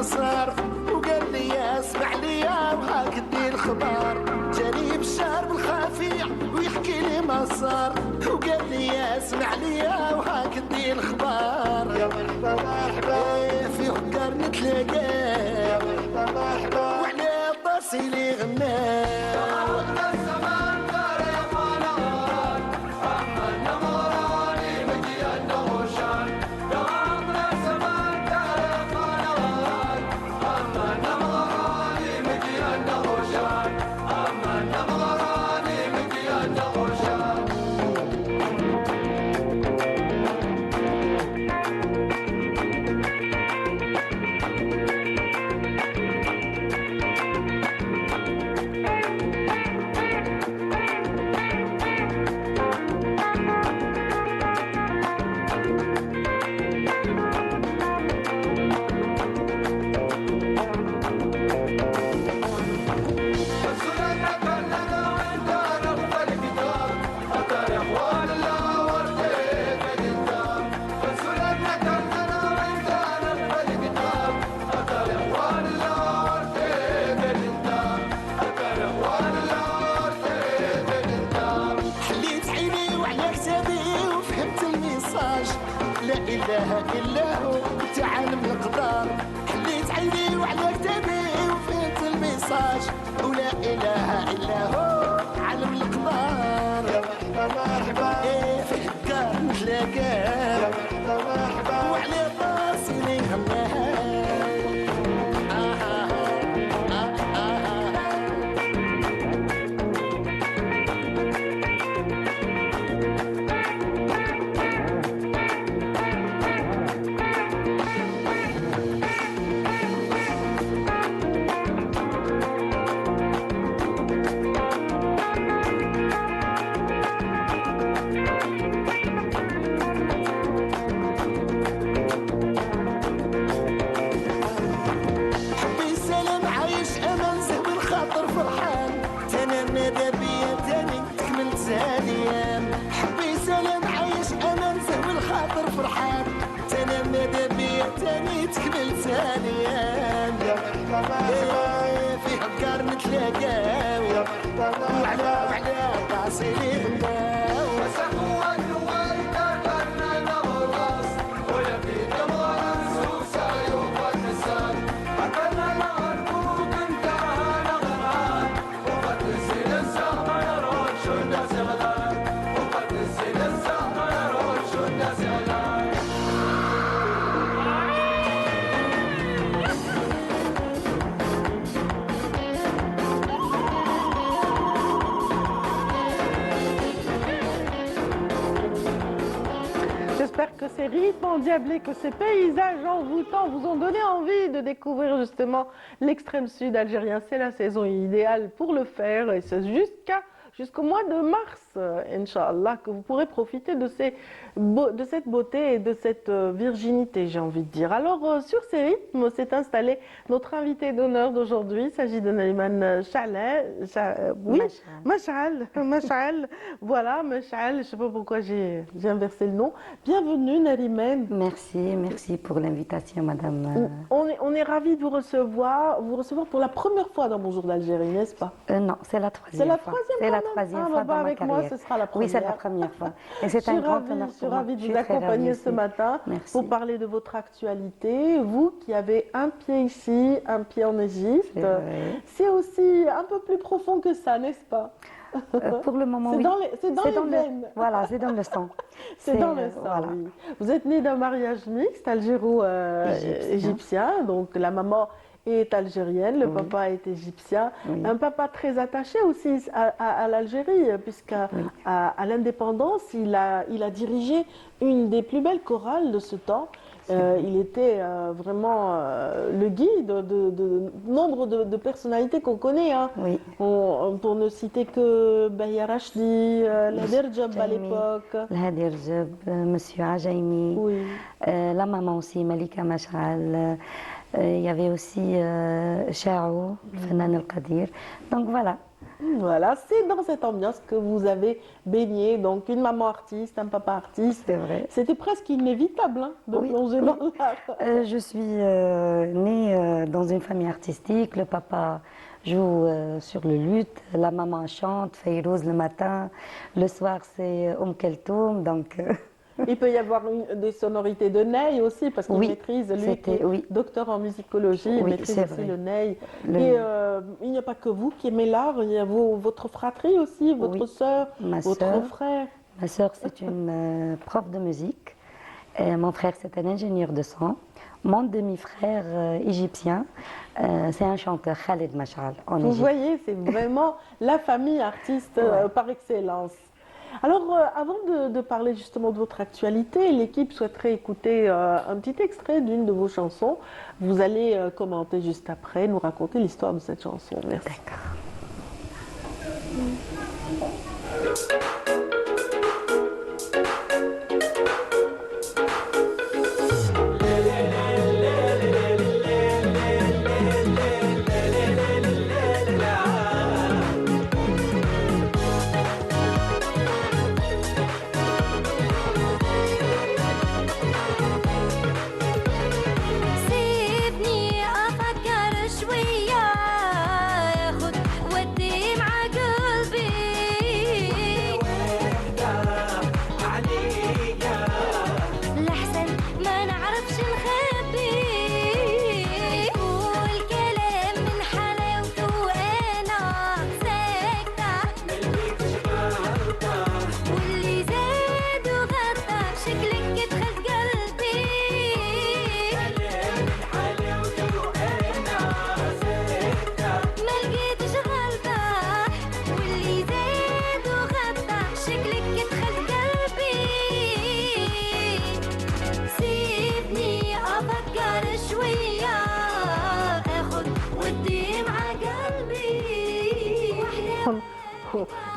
صار وقال لي اسمع لي وهاك دي الخبر جاني بشار بالخفية ويحكي لي ما صار وقال لي اسمع لي وهاك دي الخبر يا مرحبا مرحبا في هكار نتلاقى يا مرحبا مرحبا وعلى طاسي لي غنى ولا إله إلا هو عالم القمر يا مرحبا مرحبا إيه في هكار نتلاقى يا مرحبا مرحبا وعلى طاسي نغناها تاني تكمل ثانيا يا مرحبا مرحبا في هكار نتلاقى يا مرحبا مرحبا وعلى طاسي لي غناو وسحوا النوال كرنا نغرس ويا في دمار سوسا يوم النسان أكلنا الأركوك انت نغران وقد نسيل الزهر يرون شو الناس غلان وقد نسيل الزهر يرون شو الناس غلان J'espère que ces rythmes endiablés, que ces paysages envoûtants vous ont donné envie de découvrir justement l'extrême sud algérien. C'est la saison idéale pour le faire et c'est jusqu'au mois de mars. Inch'Allah, que vous pourrez profiter de cette beauté et de cette virginité, j'ai envie de dire. Alors, sur ces rythmes, s'est installé notre invité d'honneur d'aujourd'hui. Il s'agit de Nariman Mash'al. Voilà, Mash'al, je ne sais pas pourquoi j'ai inversé le nom. Bienvenue, Nariman. Merci pour l'invitation, madame. On est ravis de vous recevoir pour la première fois dans Bonjour d'Algérie, n'est-ce pas? Non, c'est la troisième fois. C'est la troisième fois dans ma avec carrière. moi, ce sera la première. Oui, c'est la première fois. Et c'est un grand honneur pour moi. Je suis ravie de vous accompagner ce matin pour parler de votre actualité. Vous qui avez un pied ici, un pied en Égypte, c'est aussi un peu plus profond que ça, n'est-ce pas? Pour le moment, oui. C'est dans les veines. Voilà, c'est dans le sang. C'est dans le sang, voilà. Oui. Vous êtes né d'un mariage mixte algéro-égyptien, donc la maman est algérienne, le papa est égyptien. Un papa très attaché aussi à l'Algérie, puisqu'à l'indépendance, il a dirigé une des plus belles chorales de ce temps. Il était vraiment le guide de nombre de personnalités qu'on connaît. Hein. Pour ne citer que Bahia Rachdi, L'Hadir Job à l'époque. L'Hadir Job, Monsieur Ajaimi, la maman aussi, Malika Mash'al. Il y avait aussi Chao, Fanan El-Qadir. Donc voilà. Voilà, c'est dans cette ambiance que vous avez baigné, donc une maman artiste, un papa artiste. C'est vrai. C'était presque inévitable de plonger dans l'art. Je suis née dans une famille artistique. Le papa joue sur le luth, la maman chante, Fayrouz le matin, le soir c'est Keltoum, donc... Il peut y avoir des sonorités de ney aussi, parce qu'il maîtrise, lui qui est docteur en musicologie, il maîtrise aussi le ney. Et il n'y a pas que vous qui aimez l'art, il y a votre fratrie aussi, votre sœur, votre frère. Ma sœur, c'est une prof de musique. Et mon frère, c'est un ingénieur de son. Mon demi-frère égyptien, c'est un chanteur, Khaled Mash'al, en Égypte. Vous voyez, c'est vraiment la famille artiste par excellence. Alors, avant de parler justement de votre actualité, l'équipe souhaiterait écouter un petit extrait d'une de vos chansons. Vous allez commenter juste après, nous raconter l'histoire de cette chanson. Merci. D'accord.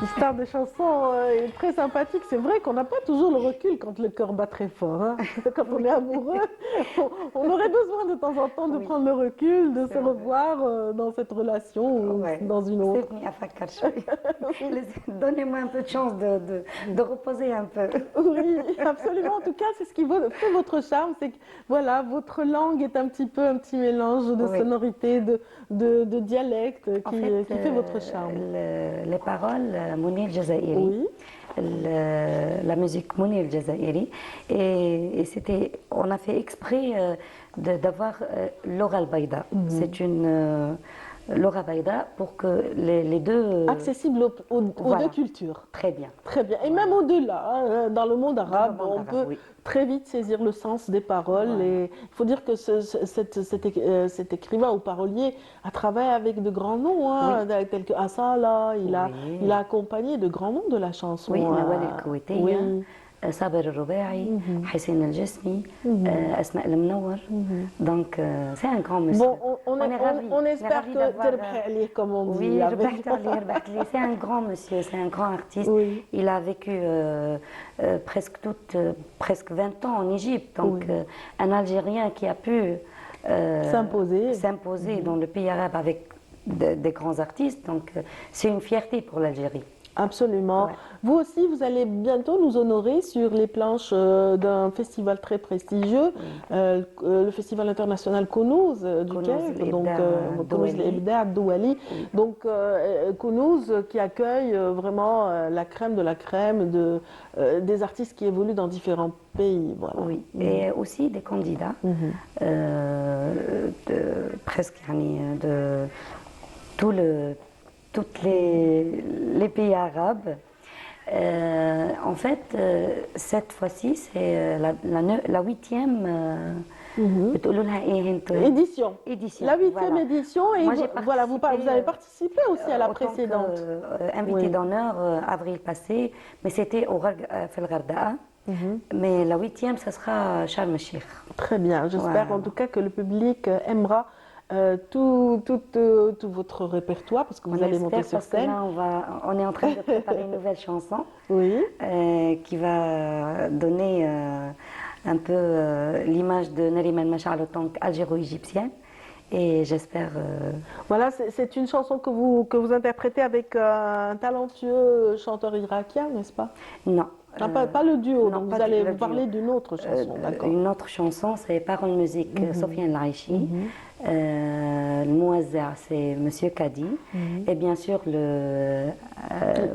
L'histoire des chansons est très sympathique. C'est vrai qu'on n'a pas toujours le recul quand le cœur bat très fort. Hein. Quand on est amoureux, on aurait besoin de temps en temps de prendre le recul, de se revoir dans cette relation ou dans une autre. Donnez-moi un peu de chance de reposer un peu. Oui, absolument. En tout cas, c'est ce qui fait votre charme. C'est que voilà, votre langue est un petit mélange de sonorités, de dialectes qui fait votre charme. Les paroles, Mounir Jazairi, la musique Mounir Jazairi, et on a fait exprès d'avoir Laura Baïda. C'est une Laura Baïda pour que les deux... Accessible aux deux cultures. Très bien. Très bien. Et même au-delà, hein, dans le monde arabe, on peut très vite saisir le sens des paroles. Et il faut dire que cet écrivain ou parolier a travaillé avec de grands noms, hein, tels que Asala. Il a accompagné de grands noms de la chanson. Oui, Nawal El-Kouiti, Saber El-Roubaï, Hissène El-Jesmi, Asma El-Mnour. Donc, c'est un grand monsieur. Bon, on espère que Terbeh Ali, comme on dit. Oui, c'est un grand monsieur, c'est un grand artiste. Oui. Il a vécu presque 20 ans en Égypte. Donc, un Algérien qui a pu s'imposer dans le pays arabe avec des grands artistes. Donc, c'est une fierté pour l'Algérie. Absolument. Ouais. Vous aussi, vous allez bientôt nous honorer sur les planches d'un festival très prestigieux, le Festival international Kounouz du Caire, donc Kounouz l'Ibda' Douali. Donc Kounouz qui accueille vraiment la crème de la crème des artistes qui évoluent dans différents pays. Voilà. Oui, et aussi des candidats, presque de tous les pays arabes. En fait, cette fois-ci, c'est la 8e édition. La 8e édition. Et voilà, vous avez participé aussi à la précédente. Invité d'honneur avril passé, mais c'était au Felgarda'a. Mais la 8e, ça sera Sharm el-Sheikh. Très bien. J'espère en tout cas que le public aimera tout votre répertoire, parce que vous allez monter sur scène. Là, on est en train de préparer une nouvelle chanson qui va donner un peu l'image de Nariman Machar en tant qu'algéro-égyptienne. Et j'espère... Voilà, c'est une chanson que vous interprétez avec un talentueux chanteur irakien, n'est-ce pas? Non. Pas le duo, non, donc vous allez vous parler d'une autre chanson, d'accord. Une autre chanson, c'est Paroles Musique, Sofiane Laichi. Le Mouazza, c'est Monsieur Kadi. Et bien sûr, le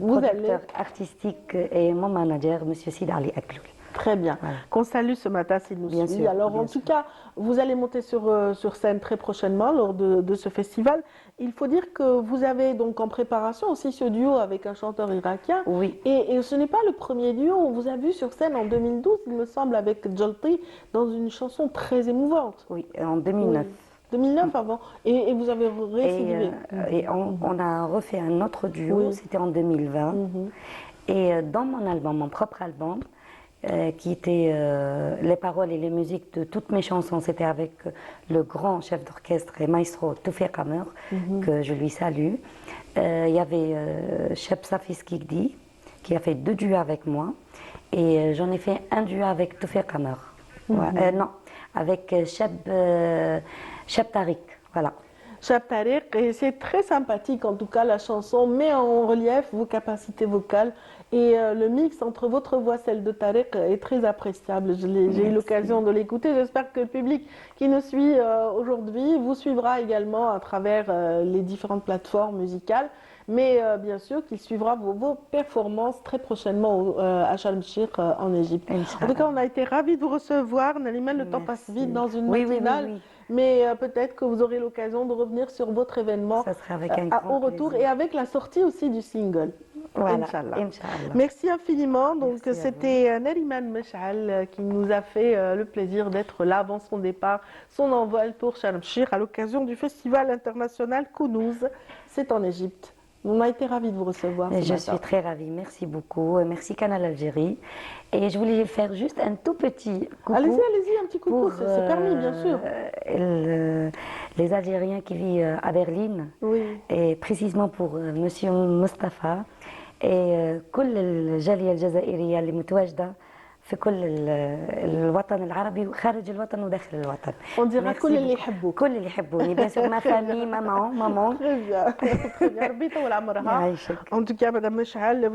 producteur artistique et mon manager, Monsieur Sid Ali Akloul. Très bien. Voilà. Qu'on salue ce matin s'il nous suit. Sûr, alors en tout cas, vous allez monter sur scène très prochainement lors de ce festival. Il faut dire que vous avez donc en préparation aussi ce duo avec un chanteur irakien. Oui. Et ce n'est pas le premier duo. On vous a vu sur scène en 2012, il me semble, avec Jolti dans une chanson très émouvante. Oui, en 2009. Oui. 2009 avant. Et vous avez récidivé. Et on a refait un autre duo, c'était en 2020. Et dans mon album, mon propre album, qui était les paroles et les musiques de toutes mes chansons, c'était avec le grand chef d'orchestre et maestro Toufiq Amer, que je lui salue. Il y avait Cheb Safi Skikdi, qui a fait 2 duos avec moi, et j'en ai fait un duo avec Toufiq Amer. Non, avec Cheb Tariq, voilà. Cheb Tariq, et c'est très sympathique en tout cas, la chanson met en relief vos capacités vocales. Et le mix entre votre voix, celle de Tariq, est très appréciable. J'ai eu l'occasion de l'écouter. J'espère que le public qui nous suit aujourd'hui vous suivra également à travers les différentes plateformes musicales. Mais bien sûr qu'il suivra vos performances très prochainement à Sharm el-Sheikh en Égypte. En tout cas, on a été ravis de vous recevoir. Naliman, le temps passe vite dans une matinale. Oui. Mais peut-être que vous aurez l'occasion de revenir sur votre événement au retour et avec la sortie aussi du single. Voilà, Inch'Allah. Merci infiniment. Donc c'était Nariman Machal qui nous a fait le plaisir d'être là avant son départ, son envol pour Sharm el-Sheikh à l'occasion du festival international Kounouz. C'est en Égypte. On a été ravis de vous recevoir. Je suis très ravie. Merci beaucoup. Merci Canal Algérie. Et je voulais faire juste un tout petit coucou. Allez-y, un petit coucou. C'est permis, bien sûr. Les Algériens qui vivent à Berlin. Oui. Et précisément pour Monsieur Mustafa. Et كل الجالية الجزائرية اللي متواجدة في كل الوطن العربي وخارج الوطن وداخل الوطن. On dira كل اللي يحبوك. كل اللي يحبوني. Bien sûr, ma famille, maman. Très bien. ربي يطول عمرها. En tout cas, Madame Machal,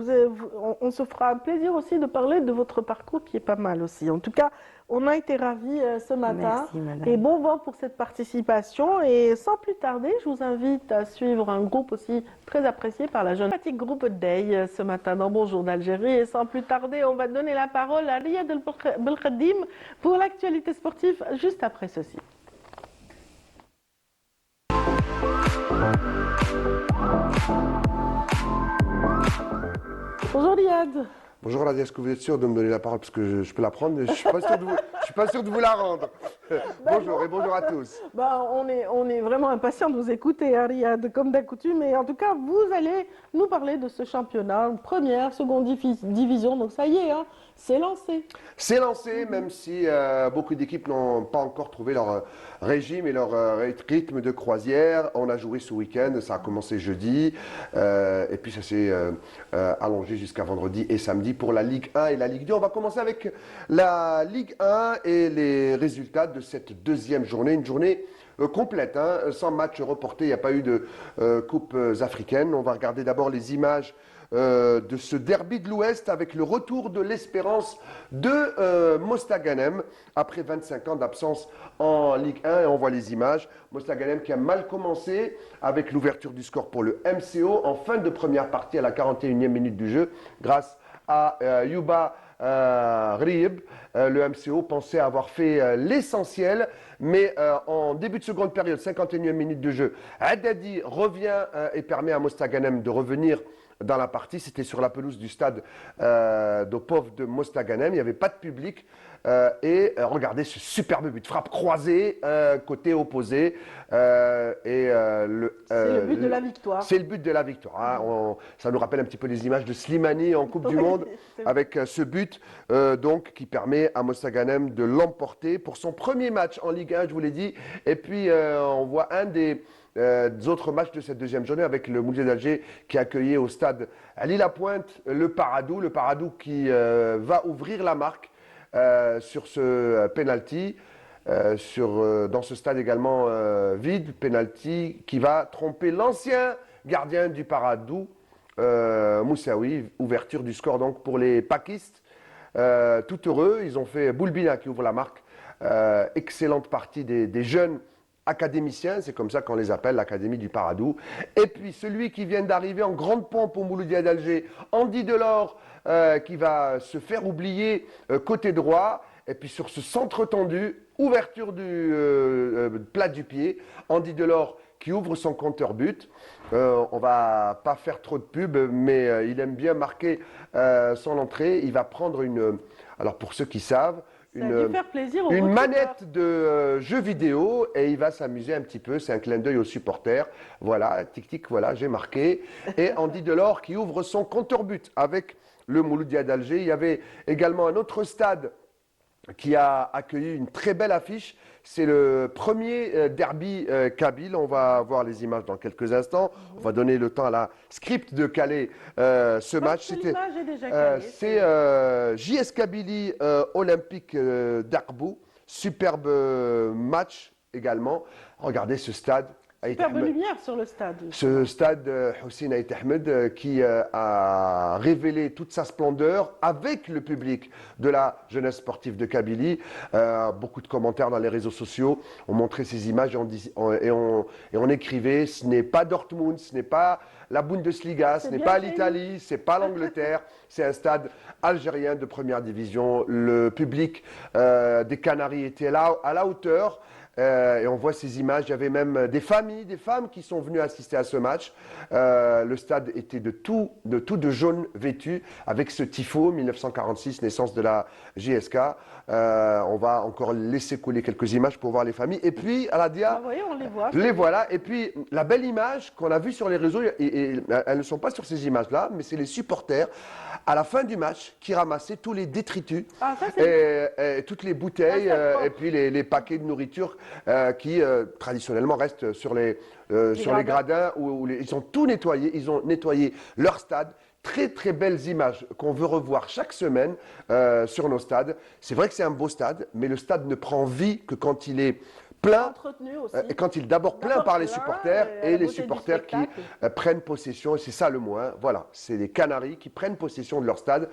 on se fera un plaisir aussi de parler de votre parcours qui est pas mal aussi. En tout cas, on a été ravis ce matin. Merci, madame. Et bon vent pour cette participation. Et sans plus tarder, je vous invite à suivre un groupe aussi très apprécié par la jeune sympathique groupe Day ce matin dans Bonjour d'Algérie. Et sans plus tarder, on va donner la parole à Riyad Belkhadim pour l'actualité sportive juste après ceci. Bonjour Riyad. Bonjour Radia, est-ce que vous êtes sûr de me donner la parole parce que je peux la prendre, mais je suis pas sûr de vous la rendre. Bonjour et bonjour à tous. On est vraiment impatients de vous écouter, Riyad, comme d'accoutume. Et en tout cas, vous allez nous parler de ce championnat, première, seconde division. Donc ça y est, hein, c'est lancé. C'est lancé, même si beaucoup d'équipes n'ont pas encore trouvé leur régime et leur rythme de croisière. On a joué ce week-end, ça a commencé jeudi, et puis ça s'est allongé jusqu'à vendredi et samedi pour la Ligue 1 et la Ligue 2. On va commencer avec la Ligue 1 et les résultats de cette deuxième journée. Une journée complète, hein, sans match reporté, il n'y a pas eu de coupes africaines. On va regarder d'abord les images de ce derby de l'Ouest avec le retour de l'espérance de Mostaganem après 25 ans d'absence en Ligue 1 et on voit les images. Mostaganem qui a mal commencé avec l'ouverture du score pour le MCO en fin de première partie à la 41e minute du jeu grâce à Yuba Rib. Le MCO pensait avoir fait l'essentiel, mais en début de seconde période, 51e minute de jeu, Haddadi revient et permet à Mostaganem de revenir dans la partie. C'était sur la pelouse du stade d'Opov de Mostaganem. Il n'y avait pas de public. Regardez ce superbe but, frappe croisée, côté opposé. C'est le but de la victoire. C'est le but de la victoire. Hein. Ça nous rappelle un petit peu les images de Slimani en Coupe du Monde, avec ce but donc, qui permet à Mostaganem de l'emporter pour son premier match en Ligue 1, je vous l'ai dit. Et puis, on voit un des autres matchs de cette deuxième journée avec le Mouloudia d'Alger qui a accueilli au stade Lille-la-Pointe le Paradou qui va ouvrir la marque sur ce penalty, dans ce stade également vide, penalty qui va tromper l'ancien gardien du Paradou, Moussaoui. Ouverture du score donc pour les Pakistes, tout heureux, ils ont fait Boulbina qui ouvre la marque, excellente partie des jeunes académiciens, c'est comme ça qu'on les appelle, l'Académie du Paradou. Et puis celui qui vient d'arriver en grande pompe au Mouloudia d'Alger, Andy Delors, qui va se faire oublier côté droit. Et puis sur ce centre tendu, ouverture du plat du pied, Andy Delors qui ouvre son compteur but. On va pas faire trop de pub, mais il aime bien marquer son entrée. Il va prendre alors pour ceux qui savent, une manette de jeu vidéo et il va s'amuser un petit peu. C'est un clin d'œil aux supporters. Voilà, tic-tic, voilà, j'ai marqué. Et Andy Delors qui ouvre son compteur but avec le Mouloudia d'Alger. Il y avait également un autre stade qui a accueilli une très belle affiche. C'est le premier derby kabyle. On va voir les images dans quelques instants. On va donner le temps à la script de caler ce match. C'est JS Kabylie Olympique d'Arbou. Superbe match également. Regardez ce stade. Superbe lumière sur le stade. Ce stade Hussein Aït Ahmed qui a révélé toute sa splendeur avec le public de la jeunesse sportive de Kabylie. Beaucoup de commentaires dans les réseaux sociaux ont montré ces images et on écrivait: ce n'est pas Dortmund, ce n'est pas la Bundesliga, ce n'est pas l'Italie, c'est pas l'Angleterre, c'est un stade algérien de première division. Le public des Canaries était là à la hauteur. Et on voit ces images, il y avait même des familles, des femmes qui sont venues assister à ce match. Le stade était de tout de jaune vêtu, avec ce tifo, 1946, naissance de la JSK. On va encore laisser couler quelques images pour voir les familles. Et puis, à la Dia, on les voit. Les voilà. Et puis, la belle image qu'on a vue sur les réseaux, et elles ne sont pas sur ces images-là, mais c'est les supporters, à la fin du match, qui ramassaient tous les détritus, et toutes les bouteilles, et puis les paquets de nourriture qui, traditionnellement, restent sur les gradins. Ils ont tout nettoyé, ils ont nettoyé leur stade. Très très belles images qu'on veut revoir chaque semaine sur nos stades. C'est vrai que c'est un beau stade, mais le stade ne prend vie que quand il est plein, et quand il est d'abord plein par les supporters et les supporters qui prennent possession, et c'est ça le mot, hein. Voilà, c'est les Canaries qui prennent possession de leur stade.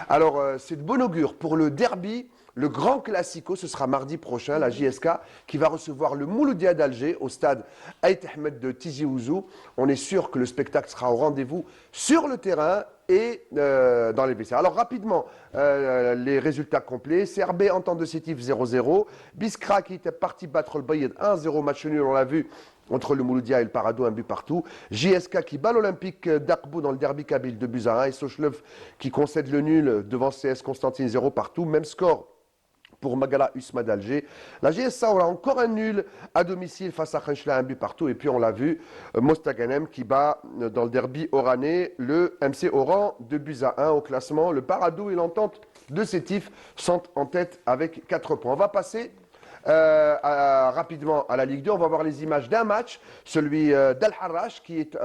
Alors c'est de bon augure pour le derby. Le grand classico, ce sera mardi prochain, la JSK qui va recevoir le Mouloudia d'Alger au stade Aït Ahmed de Tizi Ouzou. On est sûr que le spectacle sera au rendez-vous sur le terrain et dans les vestiaires. Alors rapidement, les résultats complets. CRB Entente de Sétif 0-0. Biskra qui était parti battre le Bayed 1-0, match nul, on l'a vu, entre le Mouloudia et le Paradou, un but partout. JSK qui bat l'Olympique d'Aqbou dans le derby kabyle, 2-1. Et Sochlev qui concède le nul devant CS Constantine, 0 partout. Même score pour Magala Usma d'Alger. La GSA aura encore un nul à domicile face à Khenchela, un but partout. Et puis on l'a vu, Mostaganem qui bat dans le derby oranais le MC Oran, 2-1 au classement. Le Paradou et l'entente de Sétif sont en tête avec 4 points. On va passer rapidement à la Ligue 2. On va voir les images d'un match, celui d'Al-Harrach qui est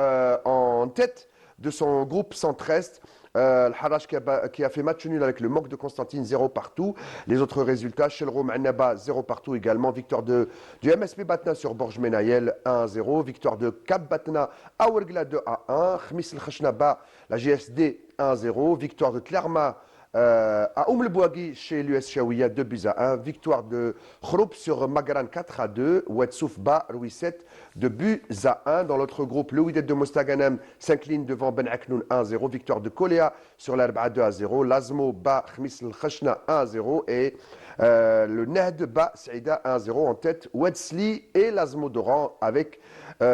en tête de son groupe centre-est. Al-Harrach qui a fait match nul avec le MOC de Constantine, 0 partout. Les autres résultats, Chelroum Annaba, 0 partout également. Victoire du MSP Batna sur Borj Menayel, 1-0. Victoire de Cap Batna à Ouergla, 2-1. Khmis El-Khashnaba, la GSD, 1-0. Victoire de Tlerma à Oum el-Bouagui chez l'US Chaouia, 2-1. Victoire de Khroup sur Magaran, 4-2. Ouedsouf bat Rouisset, 2-1. Dans l'autre groupe, le Wydad de Mostaganem s'incline devant Ben Aknoun, 1-0. Victoire de Koléa sur l'Arba, 2-0. Lazmo bat Khmis el-Khashna, 1-0. Et le Nahd bat Saïda, 1-0. En tête, Ouedsli et Lazmo d'Oran avec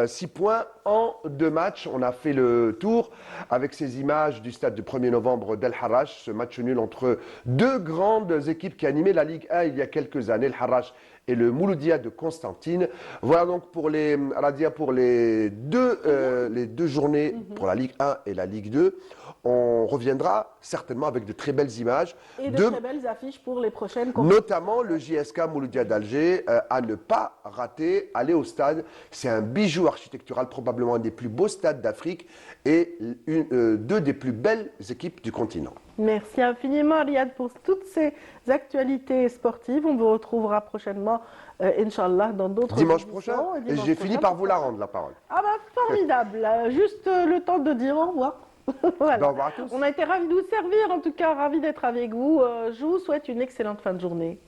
6 points en 2 matchs. On a fait le tour avec ces images du stade du 1er novembre d'Al-Harrach, ce match nul entre 2 grandes équipes qui animaient la Ligue 1 il y a quelques années, Al-Harrach et le Mouloudia de Constantine. Voilà donc pour les deux journées pour la Ligue 1 et la Ligue 2. On reviendra certainement avec de très belles images. Et de très belles affiches pour les prochaines compétitions. Notamment le JSK Mouloudia d'Alger, à ne pas rater, aller au stade. C'est un bijou architectural, probablement un des plus beaux stades d'Afrique et 2 des plus belles équipes du continent. Merci infiniment Riyad pour toutes ces actualités sportives. On vous retrouvera prochainement, Inch'Allah, dans d'autres dimanche prochain. Et j'ai fini par vous la rendre, la parole. Ah bah formidable. Juste le temps de dire au revoir. Voilà. Au revoir à tous. On a été ravis de vous servir, en tout cas ravis d'être avec vous. Je vous souhaite une excellente fin de journée.